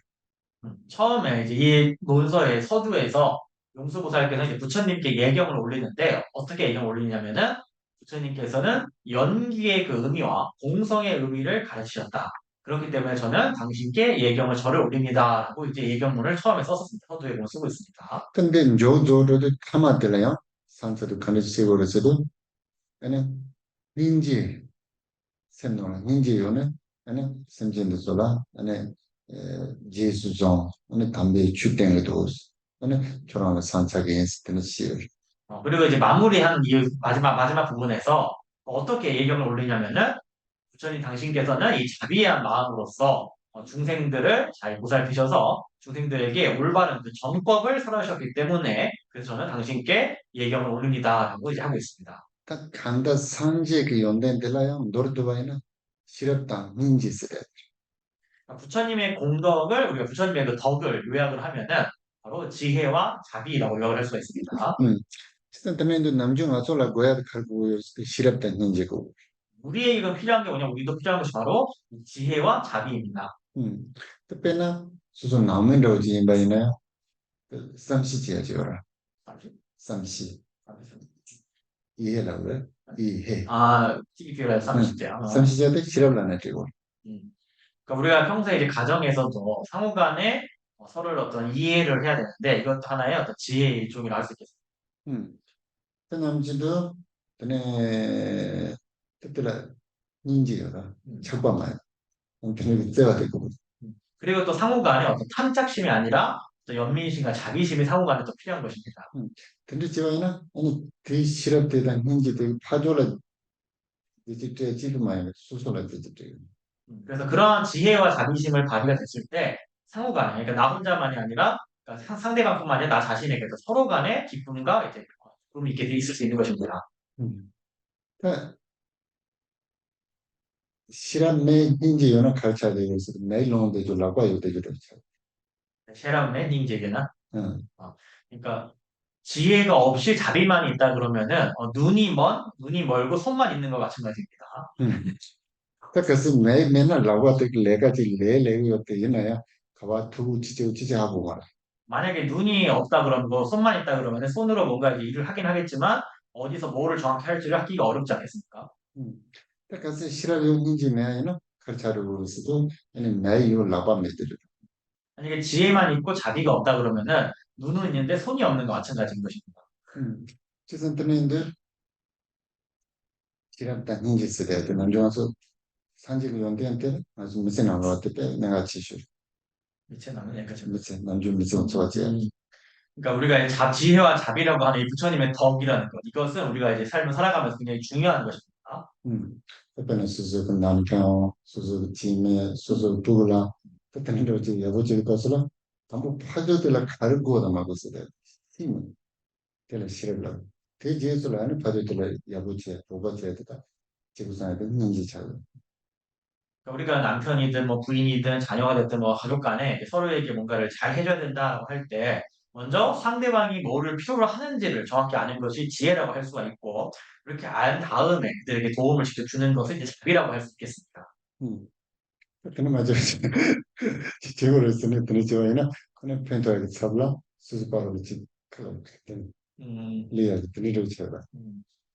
처음에 이제 이 논서의 서두에서 용수보살께서 이제 부처님께 예경을 올리는데 어떻게 예경을 올리냐면은 부처님께서는 연기의 그 의미와 공성의 의미를 가르치셨다. 그렇기 때문에 저는 당신께 예경을 절을 올립니다라고 이제 예경문을 처음에 썼습니다. 서두에 뭐 쓰고 있습니다. 근데 조조로도 카마들래요 산사도 칸지세고로서도 아니 닌지 셈노라 닌지요는 아니 셈진도 소라 아니 제수종 아니 담배 축땡도 아니 저런 산사기 인스트는 시요. 그리고 이제 마무리하는 이 마지막 부분에서 어떻게 예경을 올리냐면은 부처님 당신께서는 이 자비한 마음으로서 중생들을 잘 보살피셔서 중생들에게 올바른 그 정법을 설하셨기 때문에 그래서 저는 당신께 예경을 올립니다라고 이제 하고 있습니다. 딱 간다 상지에 그 연대들라요 노르드바이나 시럽당 민지스레. 부처님의 공덕을 우리가 부처님의 그 덕을 요약을 하면은 바로 지혜와 자비라고 요약을 할 수가 있습니다. 진짜 때문에 남중 아솔라 고야 칼고 시럽당 민지고. 우리의 이건 필요한 게 뭐냐? 우리도 필요한 것이 바로 이 지혜와 자비입니다. 특별나 수준 남은 로지 바이나 삼시지야지오라 삼시 이해라고 이해 아, TVP를 30대. 삼시지한테 시럽라네 되고. 그러니까 우리가 평소에 이제 가정에서도 상호간에 서로를 어떤 이해를 해야 되는데 이것도 하나의 어떤 지혜의 일종이라 할 수 있겠습니다. 그 남지도 그네 특별한 인지여라 적반만 엄청 때가 되고. 그리고 또 상호간에 어떤 탐착심이 아니라 또 연민심과 자비심이 상호간에 또 필요한 것입니다. 근데 제가는 아니 그 시럽대단 인지도 파조라 디지털 지금만 수소라 디지털. 그래서 그러한 지혜와 자비심을 발휘가 됐을 때 상호간에 그러니까 나 혼자만이 아니라 그러니까 상대방뿐만 아니라 나 자신에게도 서로 간에 기쁨과 이제 기쁨이 있게 돼 있을 수 있는 것입니다. 그 실험 내 인지 요나 가르쳐야 되겠어. 매일 논데 줄라고 해도 되죠. 쉐라운의 닝제게나. 응. 어, 그러니까 지혜가 없이 자비만 있다 그러면은 눈이 멀고 손만 있는 것 마찬가지입니다. 응. 그래서 매 맨날 라고 하되 레가지 레레 요때 이나야 가봐 두고 지지 하고 가라. 만약에 눈이 없다 그러면 뭐 손만 있다 그러면은 손으로 뭔가 이제 일을 하긴 하겠지만 어디서 뭐를 정확히 할지를 하기가 어렵지 않겠습니까? 응. 그래서 실험 인지 내에는 가르쳐를 수도 아니 매일 라바 메들. 만약에 지혜만 있고 자비가 없다 그러면은 눈은 있는데 손이 없는 것 마찬가지인 것입니다. 응. 지선 때문에 실험 때 인지 쓰야 돼. 남자와서 산지를 연대한테 아주 무슨 안 왔을 때 내가 지시. 미체 나는 여기까지. 무슨 남주 무슨 좋아지. 그러니까 우리가 이제 지혜와 자비라고 하는 이 부처님의 덕이라는 것, 이것은 우리가 이제 삶을 살아가면서 굉장히 중요한 것입니다. 그때는 수수 그 남편, 수수 그 팀에 수수 누구라 그때는 이제 여보지 것으로 전부 파도들을 가르고다 막었어요. 팀은 그래서 싫어라. 대지에서 하는 파도들을 여보지 보고지 했다. 지구상에 있는지 잘. 그러니까 우리가 남편이든 뭐 부인이든 자녀가 됐든 뭐 가족 간에 서로에게 뭔가를 잘 해줘야 된다고 할 때 먼저 상대방이 뭐를 필요로 하는지를 정확히 아는 것이 지혜라고 할 수가 있고 그렇게 안 다음에 그들에게 도움을 직접 주는 것을 이제 자비라고 할 수 있겠습니다. 음. 그는 맞아요. 제거를 쓰는 드는 저희는 그는 펜트하게 잡라 수수 바로 그치. 그럼 음, 리얼 드리를 제가.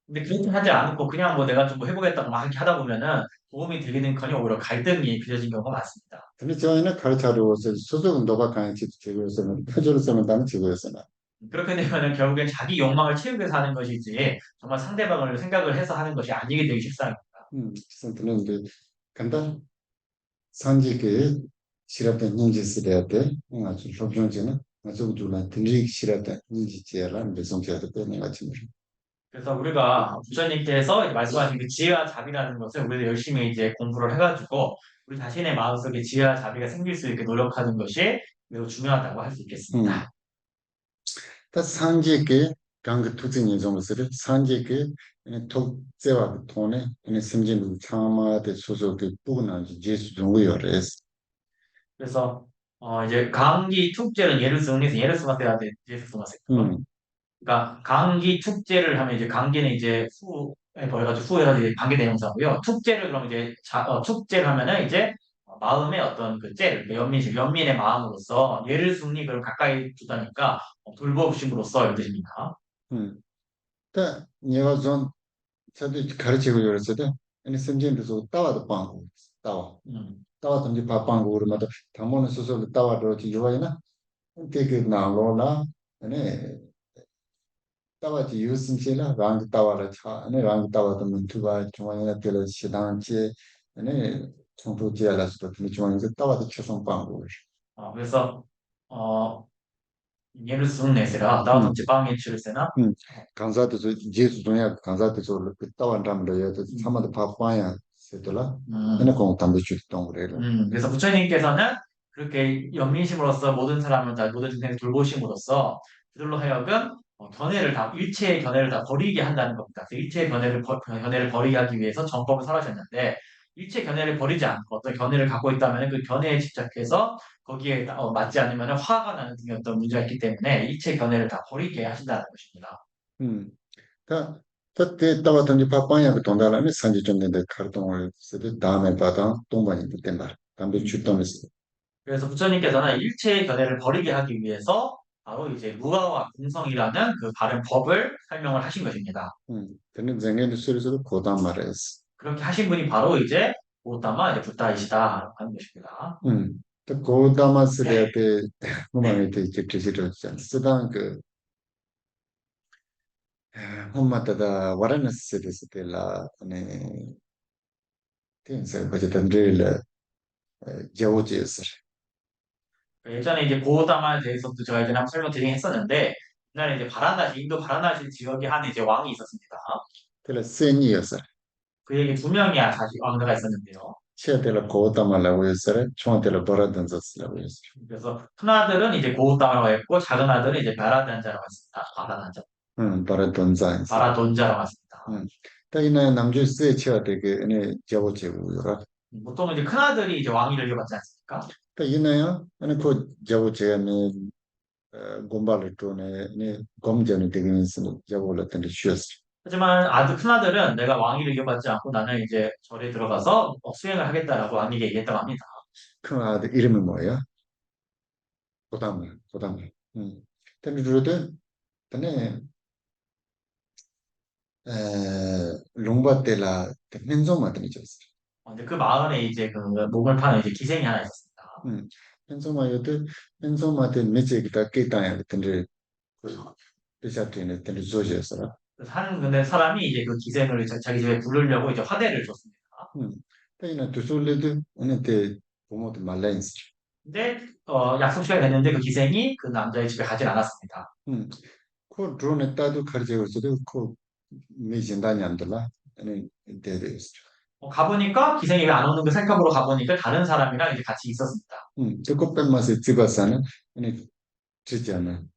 근데 그렇게 하지 않고 그냥 뭐 내가 좀 뭐 해보겠다고 막 이렇게 하다 보면은 도움이 되기는커녕 오히려 갈등이 빚어진 경우가 많습니다. 근데 저희는 가르쳐로 소속은 너가 강아지 제거를 쓰면 표절을 쓰면 다는 제거를 쓰나. 그렇게 되면은 결국엔 자기 욕망을 채우기 위해서 하는 것이지 정말 상대방을 생각을 해서 하는 것이 아니게 되기 십상입니다. 그래서 그 간다 산지게 실업된 인지 돼야 돼. 아주 협정제는 아주 둘라 등rik 실업된 인지 지야란 배송제도 빼는 같은 거. 그래서 우리가 부처님께서 이제 말씀하신 그 지혜와 자비라는 것을 우리도 열심히 이제 공부를 해가지고 우리 자신의 마음속에 지혜와 자비가 생길 수 있게 노력하는 것이 매우 중요하다고 할 수 음. 있겠습니다. 다 산지게 강그 투쟁이 좀 쓰를 산지게 독재와 돈에 심진 참아대 소속의 부분한지 제수 정도여레스. 그래서 이제 강기 축제는 예를 승리해서 예를 쓰마세야 돼 예를 쓰마세. 음. 그러니까 강기 축제를 하면 이제 강기는 이제 후에 벌어가지고 후에가지고 이제 관계 대명사고요. 축제를 그럼 이제 축제를 하면은 이제 마음의 어떤 그 째를 그러니까 연민의 마음으로서 예를 승리 그걸 가까이 두다니까 돌보심으로써 이런 뜻입니다. 음. 다 내가 좀 저도 가르치고 그랬을 때 심진도 따와도 빵고 따와. 음, 따와 던지 밥빵고 그러면 당번은 소설 따와도 지요이나 되게 나로나 아니 따와지 유승실라 랑 따와라 차 아니 랑 따와도 문투가 중앙에 들어 시당지 아니 총토지야라서도 중앙에서 따와도 최선빵고 그래서 어, 예를 승내세라 나와서 빵에 치르세나 강사도 제수 중에 강사도 그 따와람도 여도 참아도 밥빵야 세돌라 얘네 공 담배 주던 그래요. 그래서 부처님께서는 그렇게 연민심으로써 모든 사람을 다 모든 인생을 돌보심으로써 그들로 하여금 일체의 견해를 다 버리게 한다는 겁니다. 그래서 일체의 견해를 버리게 하기 위해서 정법을 설하셨는데 일체 견해를 버리지 않고 어떤 견해를 갖고 있다면 그 견해에 집착해서 거기에 맞지 않으면 화가 나는 등의 어떤 문제가 있기 때문에 일체 견해를 다 버리게 하신다는 것입니다. 음. 다 그때 따왔더니 밥빵야 그 돈달라면 산지 좀 내데 카르동을 쓰듯 다음에 받아 동반이 그때 말 담배 주던에서 그래서 부처님께서는 일체의 견해를 버리게 하기 위해서 바로 이제 무아와 공성이라는 그 바른 법을 설명을 하신 것입니다. 근데 쟁에는 소리서도 고단 말했어. 그렇게 하신 분이 바로 이제 오다마 이제 붓다이시다 하는 것입니다. 또 고다마 쓰레 때 음악에 때 이제 드시러잖아. 쓰던 그 홈마다다 와라나시스 때라 네 텐서 버저던들 겨우지스. 예전에 이제 고다마에 대해서도 제가 예전에 한번 설명드리긴 했었는데 옛날에 이제 인도 바라나시 지역에 한 이제 왕이 있었습니다. 때라 세니였어. 그에게 두 명의 자식 왕자가 있었는데요. 치아텔라 고다마라고 했어요. 총atel라 버라던서스라고 했어요. 그래서 큰 아들은 이제 고다마라고 했고 작은 아들은 이제 바라단자라고 했습니다. 바라단자, 버라던자 했어요. 바라돈자라고 했습니다. 다이나 남주 세치가 되게 네 자보제고요. 보통 이제 큰아들이 이제 왕위를 이어받지 않습니까? 다이나요? 아니 그 자보제네 곰발을 또네 네 검전이 되게 있으니 자보를 텐데 쉬었어. 하지만 큰아들은 내가 왕위를 이어받지 않고 나는 이제 절에 들어가서 수행을 하겠다라고 왕에게 얘기했다고 합니다. 그 아들 이름이 뭐예요? 고담을. 음. 근데 그러던 근데 롱바텔라 멘소마 되는 줬어. 근데 그 마을에 이제 그 목을 파는 이제 기생이 하나 있었습니다. 멘소마요도 멘소마데 메체기다 깨다야 근데 그 리사트네 근데 조지였어. 그래서 근데 사람이 이제 그 기생을 자기 집에 부르려고 이제 화대를 줬습니다. 음. 다이나 두솔레도 오늘때 부모도 말라인스. 근데 약속 시간이 됐는데 그 기생이 그 남자의 집에 가진 않았습니다. 그 드론에 따도 가르쳐 서도 그 미진단이 안 들라. 아니 데데스. 가보니까 기생이 왜 안 오는 걸 살펴보러 가보니까 다른 사람이랑 이제 같이 있었습니다. 그 뺀맛에 집어서는 아니 지지하는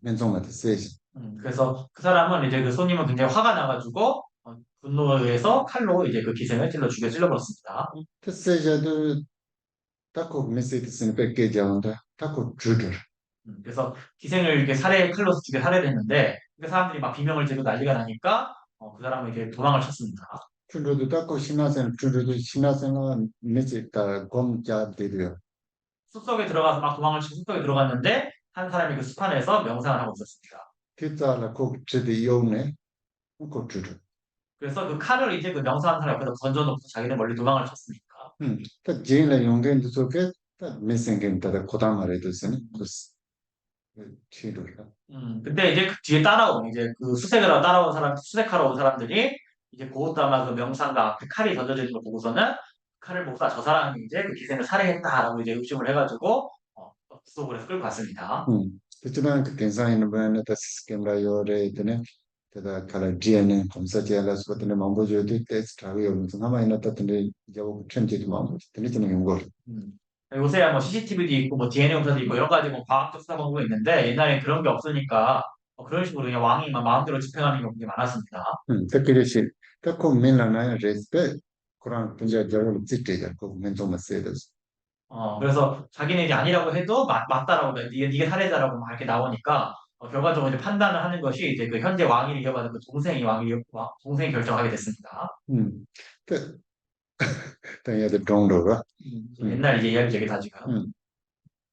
멘소마데 세지. 그래서 그 사람은 이제 그 손님은 굉장히 화가 나가지고 분노에 의해서 칼로 이제 그 기생을 찔러버렸습니다. 그 세자도 딱고 메시지는 뺏게 자온다. 딱고 주들. 그래서 기생을 이렇게 칼로 죽여 살해를 했는데 그 사람들이 막 비명을 지르고 난리가 나니까 그 사람은 이렇게 도망을 쳤습니다. 주로도 딱고 신화생 주로도 신화생은 메시지가 검자 되려. 숲속에 들어가서 막 도망을 치고 숲속에 들어갔는데 한 사람이 그 숲 안에서 명상을 하고 있었습니다. 기타라 꼭 제대 이용네. 그 주들. 그래서 그 칼을 이제 그 명상하는 사람 옆에서 던져놓고 자기는 멀리 도망을 쳤습니까? 딱 제일의 용견도 속에 딱 메신겐 따라 고담하래도 쓰는 그 치료가. 근데 이제 그 뒤에 따라온 이제 그 수색을 하러 따라온 수색하러 온 사람들이 이제 고우다마 그 명상가 앞에 칼이 던져져 있는 걸 보고서는 칼을 보고 저 사람이 이제 그 기생을 살해했다라고 이제 의심을 해가지고 구속을 해서 끌고 갔습니다. 그치만 그 괜찮은 있는 분은 다 시스템라 요래 있더니 대다 칼라 DNA 검사제라 소드네 망고줘도 테스트 하고 무슨 하나 있었던데 이제 뭐 트렌드도 망고 들리는 연구. 요새야 뭐 CCTV도 있고 뭐 DNA 검사도 있고 여러 가지 뭐 과학적 수사 방법이 있는데 옛날에 그런 게 없으니까 그런 식으로 그냥 왕이 막 마음대로 집행하는 경우가 많았습니다. 특히시 딱고 밀라나 레스페 그런 분자 저를 찍대자 그 멘토마 세더스. 그래서 자기는 이제 아니라고 해도 맞다라고 네가 살해자라고 막 이렇게 나오니까 결과적으로 이제 판단을 하는 것이 이제 그 현재 왕위를 이어받은 그 동생이 결정하게 됐습니다. 그 당연히 동료가. 옛날 이제 이야기죠, 이게 다 지금.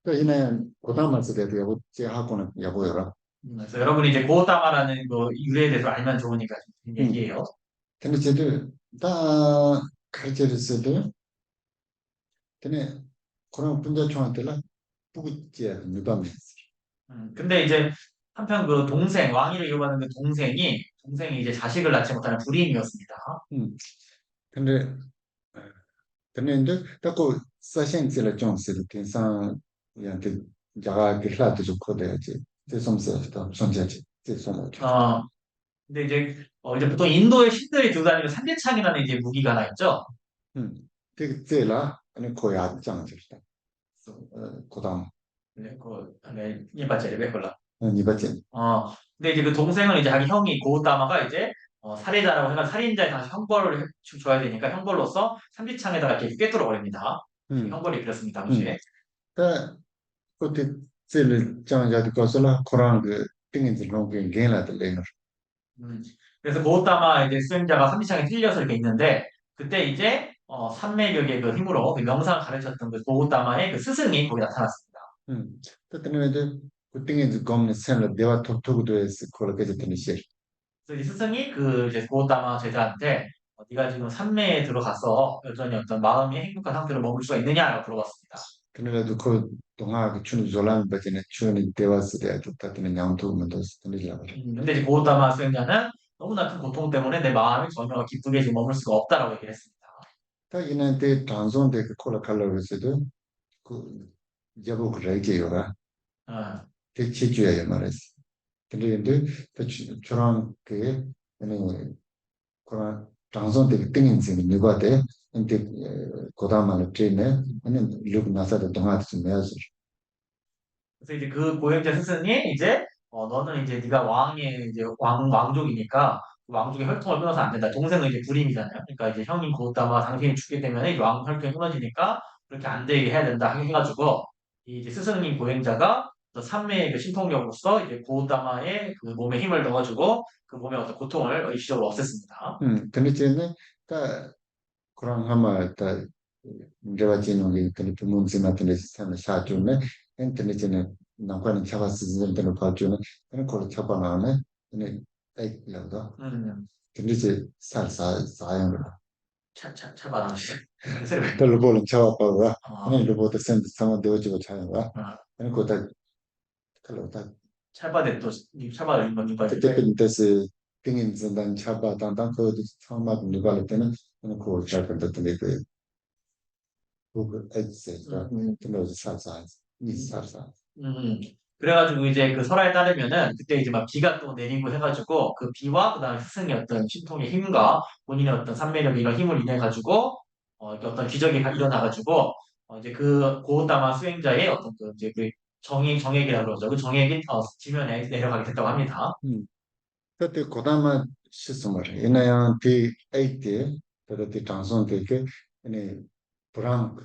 그 이내 고담마스 대도 여보 제 하고는 여보여라. 그래서 여러분이 이제 고다마라는 그 유래에 대해서 알면 좋으니까 좀 얘기해요. 근데 쟤들 다 가르쳐줬어도 근데 그런 분자 총한테는 부기지야 누가면서. 근데 이제 한편 그 왕위를 이어받는 그 동생이 이제 자식을 낳지 못하는 불임이었습니다. 근데 근데 이제 딱고 사신지를 좀 쓰는 대상 우리한테 자가 길라도 좀 거대야지. 대성서도 손자지. 대성을. 근데 이제 보통 인도의 신들이 들고 다니는 산대창이라는 이제 무기가 하나 있죠. 되게 째라 아니 거야 장질다. 고담. 네, 이빠제리 베콜라. 이바진. 근데 이제 그 동생은 이제 자기 형이 고우다마가 이제 살해자라고 해서 살인자에 당시 형벌을 줘야 되니까 형벌로서 삼지창에다가 이렇게 꿰뚫어 버립니다. 형벌이 그렇습니다, 당시에. 그 그때 째를 장자도 거슬라 코란 그 띵인지 농게 게라들 레너. 그래서 고우다마 이제 수행자가 삼지창에 찔려서 이렇게 있는데 그때 이제 산매격의 그 힘으로 그 명상을 가르쳤던 그 고우다마의 그 스승이 거기 나타났습니다. 그때는 이제 그 띵인지 검는 셈을 내가 톡톡도 했을 거라 그랬더니 시. 그래서 이 스승이 그 이제 고우다마 제자한테 네가 지금 산매에 들어가서 여전히 어떤 마음이 행복한 상태로 머물 수가 있느냐라고 물어봤습니다. 그래도 그 동화 그 추는 졸란 버진에 추는 대화스에 똑같은 양도 만들었을 텐데. 근데 이제 고우다마 수행자는 너무나 큰 고통 때문에 내 마음이 전혀 기쁘게 지금 머물 수가 없다라고 얘기를 했습니다. 딱 이는데 단순데 그 콜라 칼로리스도 그 자부 그래게요라. 대치주야 말했어. 근데 저런 그 아니 그런 단순데 띵인지 누가 돼? 근데 고다마를 트레네 아니 룩 나사도 동화도 좀 해야지. 그래서 이제 그 고행자 스승이 이제 너는 이제 네가 왕의 이제 왕족이니까 왕족의 혈통을 끊어서 안 된다. 동생은 이제 불임이잖아요. 그러니까 이제 형인 고다마 당신이 죽게 되면 이 왕 혈통이 끊어지니까 그렇게 안 되게 해야 된다 해가지고 이 이제 스승님 보행자가 또 산매의 그 신통력으로서 이제 고다마의 그 몸에 힘을 넣어주고 그 몸의 어떤 고통을 일시적으로 없앴습니다. 근데 쟤는 다 그런 하마 다 내가 지는 게 근데 부모님한테 내가 사는 사주네 근데 쟤는 남과는 잡았을 때는 봐주는 그런 걸 잡아나네 근데 에이 이러다 음, 근데 이제 살살 사양을 차바람씨. 별로 보는 잡아봐 어, 아니 로봇 센스 상황 되어지고 차야가 어, 아니 그다 kalauta 차바데 또 차바를 이거 kete pintese pingin zindan chaba dandan ko thama nibal tena ko chaka da tene ko ko etc tene sa ni sa 그래가지고 이제 그 설화에 따르면은 그때 이제 막 비가 또 내리고 해가지고 그 비와 그다음에 스승의 어떤 신통의 힘과 본인의 어떤 산매력 이런 힘을 인해 가지고 이렇게 어떤 기적이 일어나가지고 이제 그 고다마 수행자의 어떤 그 이제 그 정액이라고 그러죠. 그 정액이 지면에 내려가게 됐다고 합니다. kete kodama shisumar ina yang ti aite tada ti transon te ke ene puram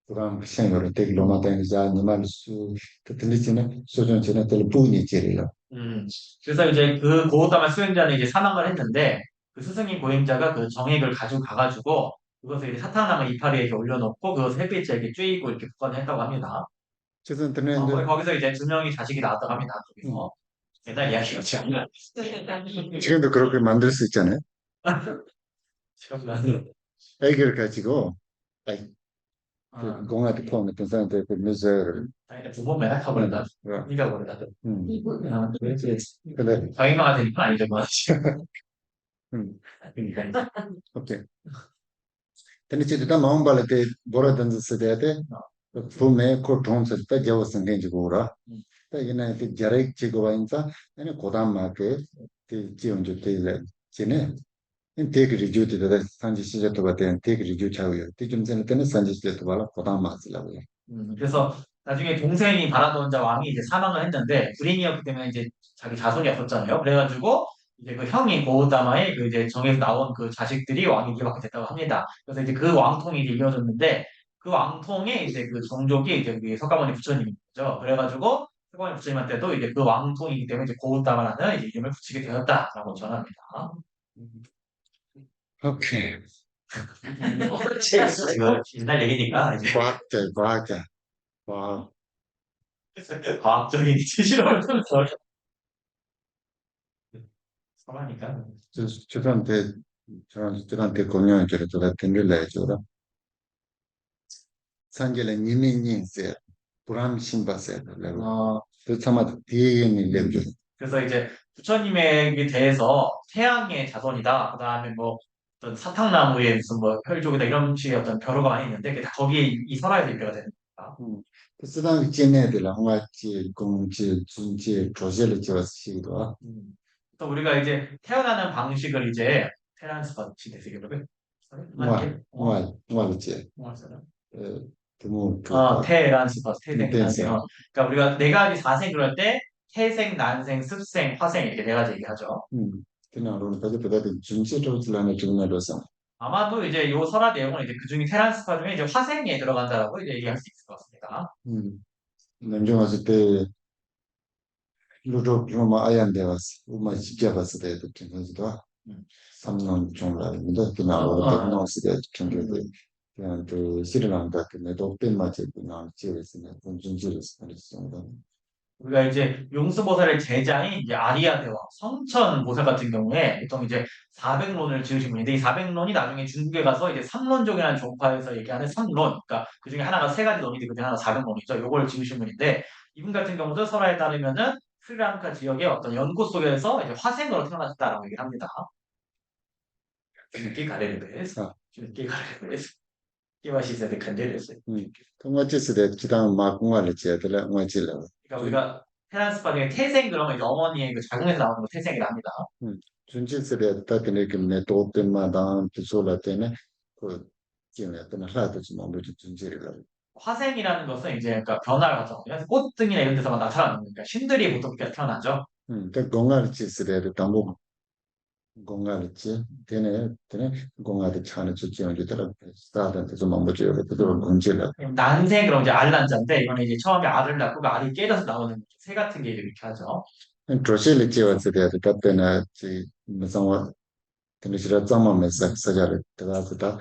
puram senyor te loma ta ni ja ni mal su tene chine sojon chine tel puni chirila 음, 그래서 이제 그 고호타마 수행자는 이제 사망을 했는데 그 스승님 보행자가 그 정액을 가지고 가가지고 그것을 이제 사탕나무 이파리에 올려놓고 그것을 햇빛에 이렇게 쬐이고 이렇게 보관을 했다고 합니다. 최선 tene 거기서 이제 두 명이 자식이 나왔다고 합니다. 거기서 옛날 이야기였죠. 지금도 그렇게 만들 수 있잖아요. 지금 애기를 가지고 아이 그 어, 공한테 포함 어떤 사람한테 그 뮤즈를 아니, 부모 맨날 타버린다. 네가 버린다. 그렇지. 근데 자기가 되니까 아니죠, 뭐. 그러니까. 오케이 근데 지금 마음 발에 보라 던져 쓰대데 봄에 코통 쓸때 겨우선 된지고라 음. 이게 그 자렉 지고 인자 아니 고담마게 그 지원주 때에 지네 인테그 리뷰드다 산지 시제도 같은 테그 리뷰 차고요. 지금 전에 때는 산지 시제도 발라 고담마스라고요. 그래서 나중에 동생이 바라돈자 왕이 이제 사망을 했는데 불인이었기 때문에 이제 자기 자손이 없었잖아요. 그래가지고 이제 그 형이 고우다마의 그 이제 정에서 나온 그 자식들이 왕이 이어받게 됐다고 합니다. 그래서 이제 그 왕통이 이제 이어졌는데 그 왕통에 이제 그 종족이 이제 그 석가모니 부처님이죠. 그래가지고 석가모니 부처님한테도 이제 그 왕통이기 때문에 이제 고우다마라는 이제 이름을 붙이게 되었다라고 전합니다. 오케이. 이거 옛날 얘기니까 이제 과학자. 와, 과학적인 지식을 설하니까. 저한테 저한테 공연을 저를 듣는래 줘라. 산jel에 니니니세 불암 신바세 라고. 어, 그 참아 뒤에는 레죠. 그래서 이제 부처님에 대해서 태양의 자손이다. 그다음에 뭐 어떤 사탕나무의 무슨 뭐 혈족이다 이런 식의 어떤 벼로가 많이 있는데 그게 다 거기에 이 설화에서 입혀가 되는 겁니다. 그 쓰당 찐애들 항아치 공지 준지 조제를 지었시도. 또 우리가 이제 태어나는 방식을 이제 테란스파치 되시기로 뭐지? 부모 테란스파스 태생 난생. 텐텐스. 그러니까 우리가 네 가지 사생 그럴 때 태생, 난생, 습생, 화생 이렇게 네 가지 얘기하죠. 그냥 우리 가족들 준지로 지나는 중요로서. 아마도 이제 요 설화 내용은 이제 그중에 테란스파 중에 이제 화생에 들어간다라고 이제 얘기할 수 있을 것 같습니다. 남중 왔을 때 루로 좀 아얀데 왔어. 엄마 집에 갔을 때도 괜찮지도. 음. 3년 정도인데 그냥 어떻게 나왔을 때 정도에 그냥 그 스리랑카 그 내독된 맛에 그냥 지었으면 본준지를 했습니다. 우리가 이제 용수보살의 제자인 이제 아리아 대왕, 성천 보살 같은 경우에 보통 이제 400론을 지으신 분인데 이 400론이 나중에 중국에 가서 이제 삼론종이라는 종파에서 얘기하는 삼론, 그러니까 그 중에 하나가 세 가지 논인데 그 중에 하나가 400론이죠. 요걸 지으신 분인데 이분 같은 경우도 설화에 따르면은 스리랑카 지역의 어떤 연구 속에서 이제 화생으로 태어나셨다라고 얘기를 합니다. 이렇게 가래를 배서, 이렇게 가래를 배서, 끼와시세대 간대를 했어요. 통화했을 때 기당 마공화를 지어야 될 뭐지라. 그러니까 우리가 테란스파 중에 태생 그러면 이제 어머니의 그 자궁에서 나오는 거 태생이라 합니다. 준지스레 따뜻하게 그네 도든 마당 비솔라 때문에 그 지금 약간 하나도 좀 아무래도 준지를 화생이라는 것은 이제 그러니까 변화를 가져오거든요. 그래서 꽃등이나 이런 데서만 나타나는 거니까 신들이 보통 그렇게 태어나죠. 그 공화를 지스레 담보 공간이지. 되네 공간에 차는 주지 언제더라. 사단한테 좀 먼저 그대로 문제라. 난생 그럼 이제 알란자인데 이거는 이제 처음에 알을 낳고 그 알이 깨져서 나오는 거죠. 새 같은 게 이렇게 하죠. 조실이 지어서 돼야 돼. 그때는 지 무슨 근데 싫어 잠만 메사 사자를 들어가다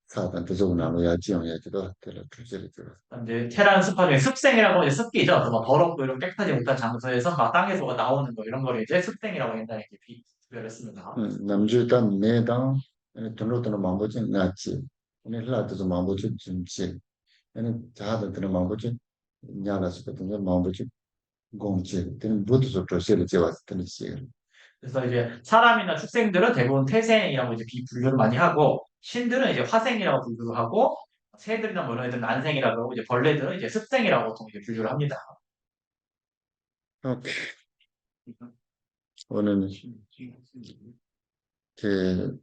사단한테 좀 나눠야 지어야지도 되라. 조실이 지어. 이제 테란 습한 중에 습생이라고 이제 습기죠. 그래서 막 더럽고 이런 깨끗하지 못한 장소에서 막 땅에서 뭐 나오는 거 이런 거를 이제 습생이라고 옛날에 이렇게 비교했습니다. 남주단 매당 등록되는 망보지 낫지. 오늘 흘러도 망보지 좀지. 얘는 자아들 드는 망보지 냐라서 같은 거 망보지 공지. 되는 모두 조실이 지어 되는 시. 그래서 이제 사람이나 축생들은 대부분 태생이라고 이제 비분류를 많이 하고 신들은 이제 화생이라고 분류를 하고 새들이나 뭐 이런 애들은 난생이라고 하고 이제 벌레들은 이제 습생이라고 보통 이제 분류를 합니다. 오케이. 오늘 그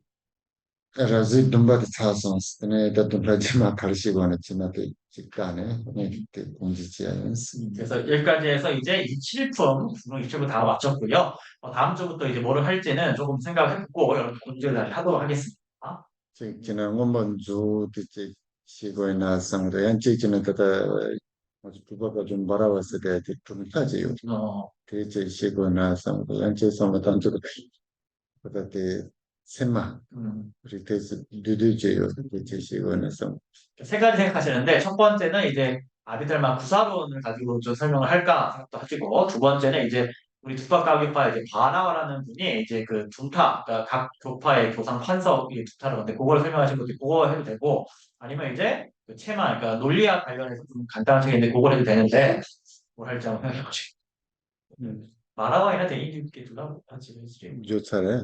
라지 dumba di tsasons ne da dumba jima 가르치고 하는 지나게 직관에 네 공지지하면서 그래서 여기까지 해서 이제 27품, 27품 다 마쳤고요. 다음 주부터 이제 뭐를 할지는 조금 생각해보고 여러분 공지를 하도록 하겠습니다. 지난 원본 주 뒤지 시고이나 상도 연치지는 다다 아주 두바가 좀 바라봤을 때 좀 하지요. 뒤지 시고이나 상도 연치 상도 단주도 그때 세마 우리 대해서 누드제요. 뒤지 시고이나 상 세 가지 생각하시는데 첫 번째는 이제 아비들만 구사론을 가지고 좀 설명을 할까 생각도 하시고 두 번째는 이제 우리 두파가교파 이제 바나와라는 분이 이제 그 둔타 그러니까 각 교파의 교상 판석이 둔타를 건데 그걸 설명하신 것도 그거 해도 되고 아니면 이제 그 체마 그러니까 논리학 관련해서 좀 간단한 책인데 그걸 해도 되는데 뭘 할지 한번 생각해 보시고 마라와이나 대인주께 두라고 하지 조차례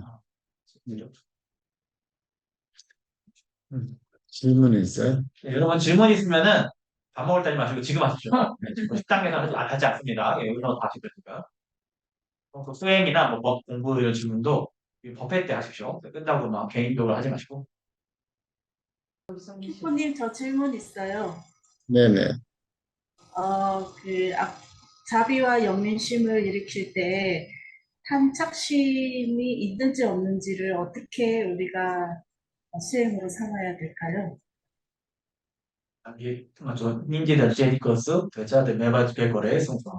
질문이 있어요? 네, 여러분 질문 있으면은 밥 먹을 때 하지 마시고 지금 하십시오. 네, 지금 식당에서 하지 않습니다. 예, 여기서 다 하시면 됩니다. 그 수행이나 뭐 법 공부 이런 질문도 이 법회 때 하십시오. 끝나고 막 개인적으로 하지 마시고. 슈퍼님, 저 질문 있어요. 네네. 자비와 영민심을 일으킬 때 탐착심이 있는지 없는지를 어떻게 우리가 수행으로 삼아야 될까요? 您这的这个是对家的没把结果来送上，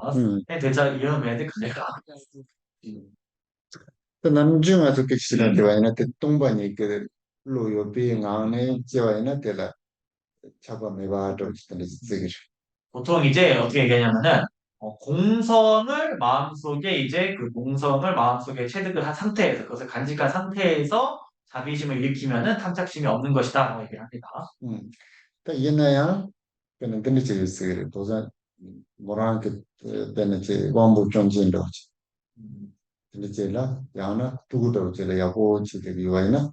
哎，对家以后没得可能了。 또 남중아 좋게 시간 대화이나 때 동반이 그 로요 비행안에 지와이나 때라 차가 매바도 있던데 쓰기 보통 이제 어떻게 얘기하냐면은 공성을 마음속에 이제 그 공성을 마음속에 체득을 한 상태에서 그것을 간직한 상태에서 자비심을 일으키면은 탐착심이 없는 것이다라고 얘기를 합니다. 또 얘나야 그는 근데 제 쓰기 도자 뭐라 그 때는 제 원부 경진도 근데 제가 야나 두고도 제가 야고 지게 비와이나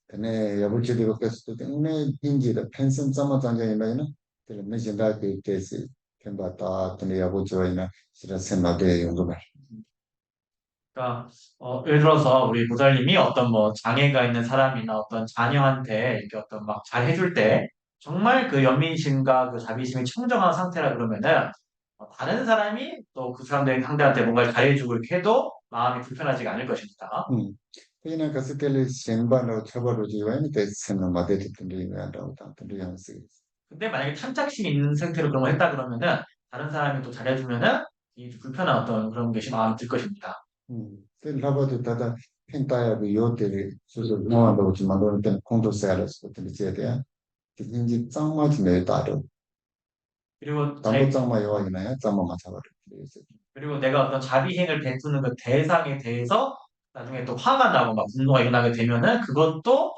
근데 야고 지게 그랬을 때 근데 인지다 펜션 잠아 장장이나 그 메신다 그 케이스 캔바타 근데 야고 지와이나 실은 생각에 용도가 그러니까 예를 들어서 우리 보살님이 어떤 뭐 장애가 있는 사람이나 어떤 자녀한테 이렇게 어떤 막 잘 해줄 때 정말 그 연민심과 그 자비심이 청정한 상태라 그러면은 다른 사람이 또 그 사람들 상대한테 뭔가를 잘해주고 이렇게 해도 마음이 불편하지가 않을 것입니다. 그냥 가서 kel 셴바로 처벌로 지와이나 대세는 맞대 듣던 게 한다고 단던 양식 근데 만약에 탐착심이 있는 상태로 그런 걸 했다 그러면은 다른 사람이 또 잘해주면은 이 불편한 어떤 그런 것이 마음에 들 것입니다. 그 라바도 다다 펜타야 그 요들이 소소 노아도 좀 만드는 때 콘도세라스 같은 게 제대야 인지 짱마지 내 따로 그리고 담보 짱마 요하기나야 짱마 맞아버려 그리고 내가 어떤 자비행을 베푸는 그 대상에 대해서 나중에 또 화가 나고 막 분노가 일어나게 되면은 그것도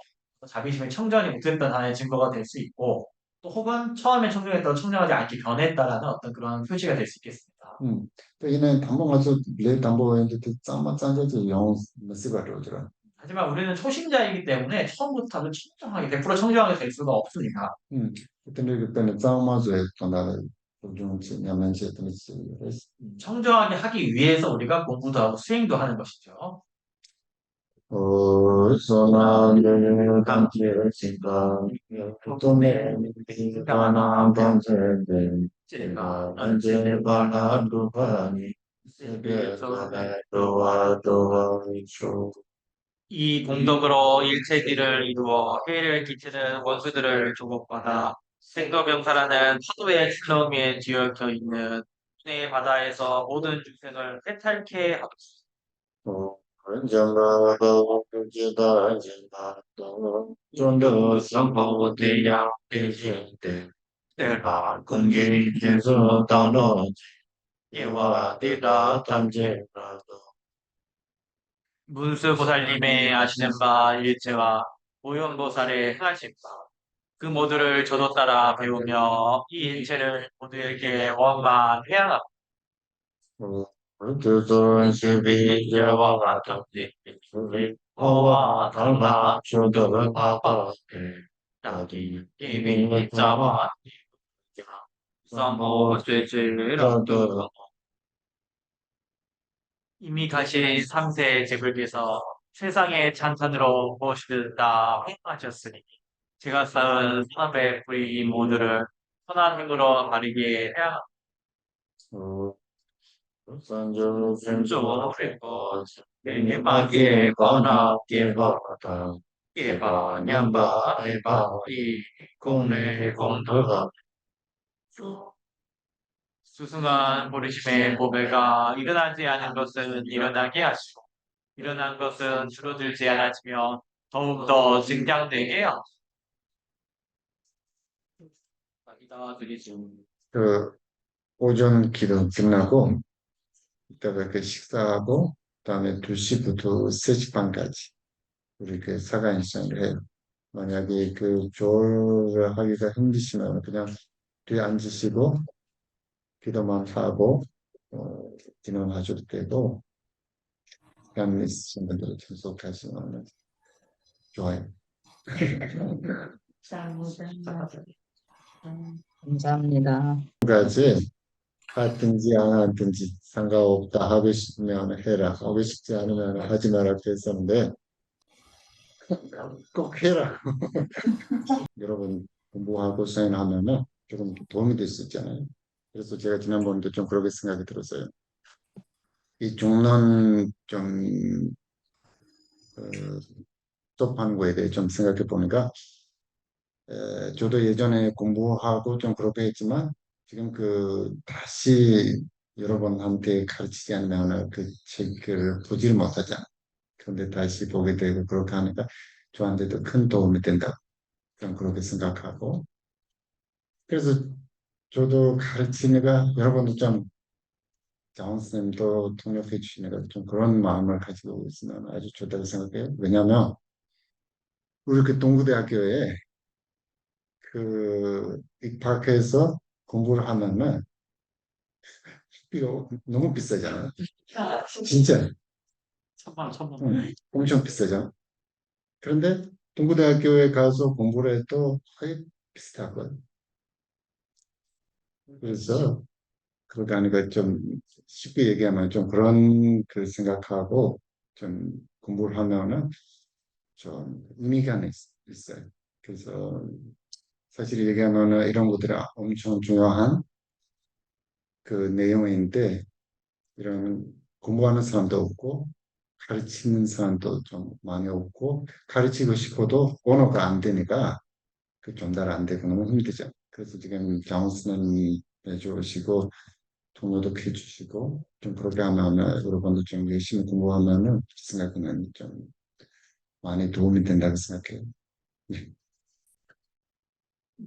자비심의 청정이 못했던 하나의 증거가 될 수 있고 또 혹은 처음에 청정했던 청정하지 않게 변했다라는 어떤 그런 표시가 될 수 있겠습니다. 또 이는 담보 가서 내 담보인데 짱마 짱자지 영 메시바로 오더라 하지만 우리는 초심자이기 때문에 처음부터 아주 청정하게 100% 청정하게 될 수가 없습니다. 그때는 짱마즈에 전화를 좀 야면시 했더니 청정하게 하기 위해서 우리가 공부도 하고 수행도 하는 것이죠. 소나는 감지가 보통의 비가나 번째는 제가 언제 바라두바니 이 공덕으로 일체지를 이루어 해를 끼치는 원수들을 조국받아 생로병사라는 파도의 추러미에 뒤엉켜 있는 내 바다에서 모든 중생을 해탈케 하옵소서. 좀더 선포되야 되신데 내가 공개해서 단어 예와 대다 담제라도 문수보살님의 아시는 바 일체와 무용보살의 행하신 바, 그 모두를 저도 따라 배우며 이 일체를 모두에게 원만해야 그들은 시비제와 같은지 호와 달마 주들은 아빠께 자기 이미 자와 삼보죄죄라도 이미 가신 삼세 제불께서 세상의 찬찬으로 모시다 행하셨으니 제가 쌓은 사람의 불이 모두를 선한 행으로 바르게 해야 산주 합니다. 생주고 내마게 거나 깨바다 깨바 냠바 에바 이 공내 공터가 수승한 보리심의 보배가 일어나지 않은 것은 일어나게 하시고 일어난 것은 줄어들지 않았으며 더욱더 증량되게 하시고 이다 드리죠. 그 오전 기도 끝나고 이따가 그 식사하고 그다음에 2시부터 3시 반까지 우리 그 사가 인상을 해요. 만약에 그 조를 하기가 힘드시면 그냥 뒤에 앉으시고 기도만 하고 진행하셔도 되고 시간 있으신 분들은 참석하시면 좋아요. 감사합니다. 한 가지 하든지 안 하든지 상관없다 하고 싶으면 해라 하고 싶지 않으면 하지 마라 했었는데 꼭 해라. 여러분 공부하고 수행하면은 조금 도움이 될 수 있잖아요. 그래서 제가 지난번에도 좀 그렇게 생각이 들었어요. 이 중론 좀 접하는 거에 대해 좀 생각해 보니까 저도 예전에 공부하고 좀 그렇게 했지만 지금 그 다시 여러분한테 가르치지 않으면 그 책을 보지를 못하잖아. 그런데 다시 보게 되고 그렇게 하니까 저한테도 큰 도움이 된다. 그런 그렇게 생각하고 그래서 저도 가르치니까 여러분도 좀 장원 선생님도 통역해 주시니까 좀 그런 마음을 가지고 있으면 아주 좋다고 생각해요. 왜냐하면 우리 그 동구대학교에 그 입학해서 공부를 하면은 학비가 너무 비싸잖아요. 진짜 천만. 엄청 비싸죠. 그런데 동구대학교에 가서 공부를 해도 거의 비슷하거든. 그래서 그러다 하니까 좀 쉽게 얘기하면 좀 그런 그 생각하고 좀 공부를 하면은 좀 의미가 있어요. 그래서 사실 얘기하면은 이런 것들이 엄청 중요한 그 내용인데 이런 공부하는 사람도 없고 가르치는 사람도 좀 많이 없고 가르치고 싶어도 언어가 안 되니까 그 전달 안 되고 너무 힘들죠. 그래서 지금 장수님 해주시고 동료도 해주시고 좀 그렇게 하면 여러분도 좀 열심히 공부하면은 생각하면 좀 많이 도움이 된다고 생각해요. 네.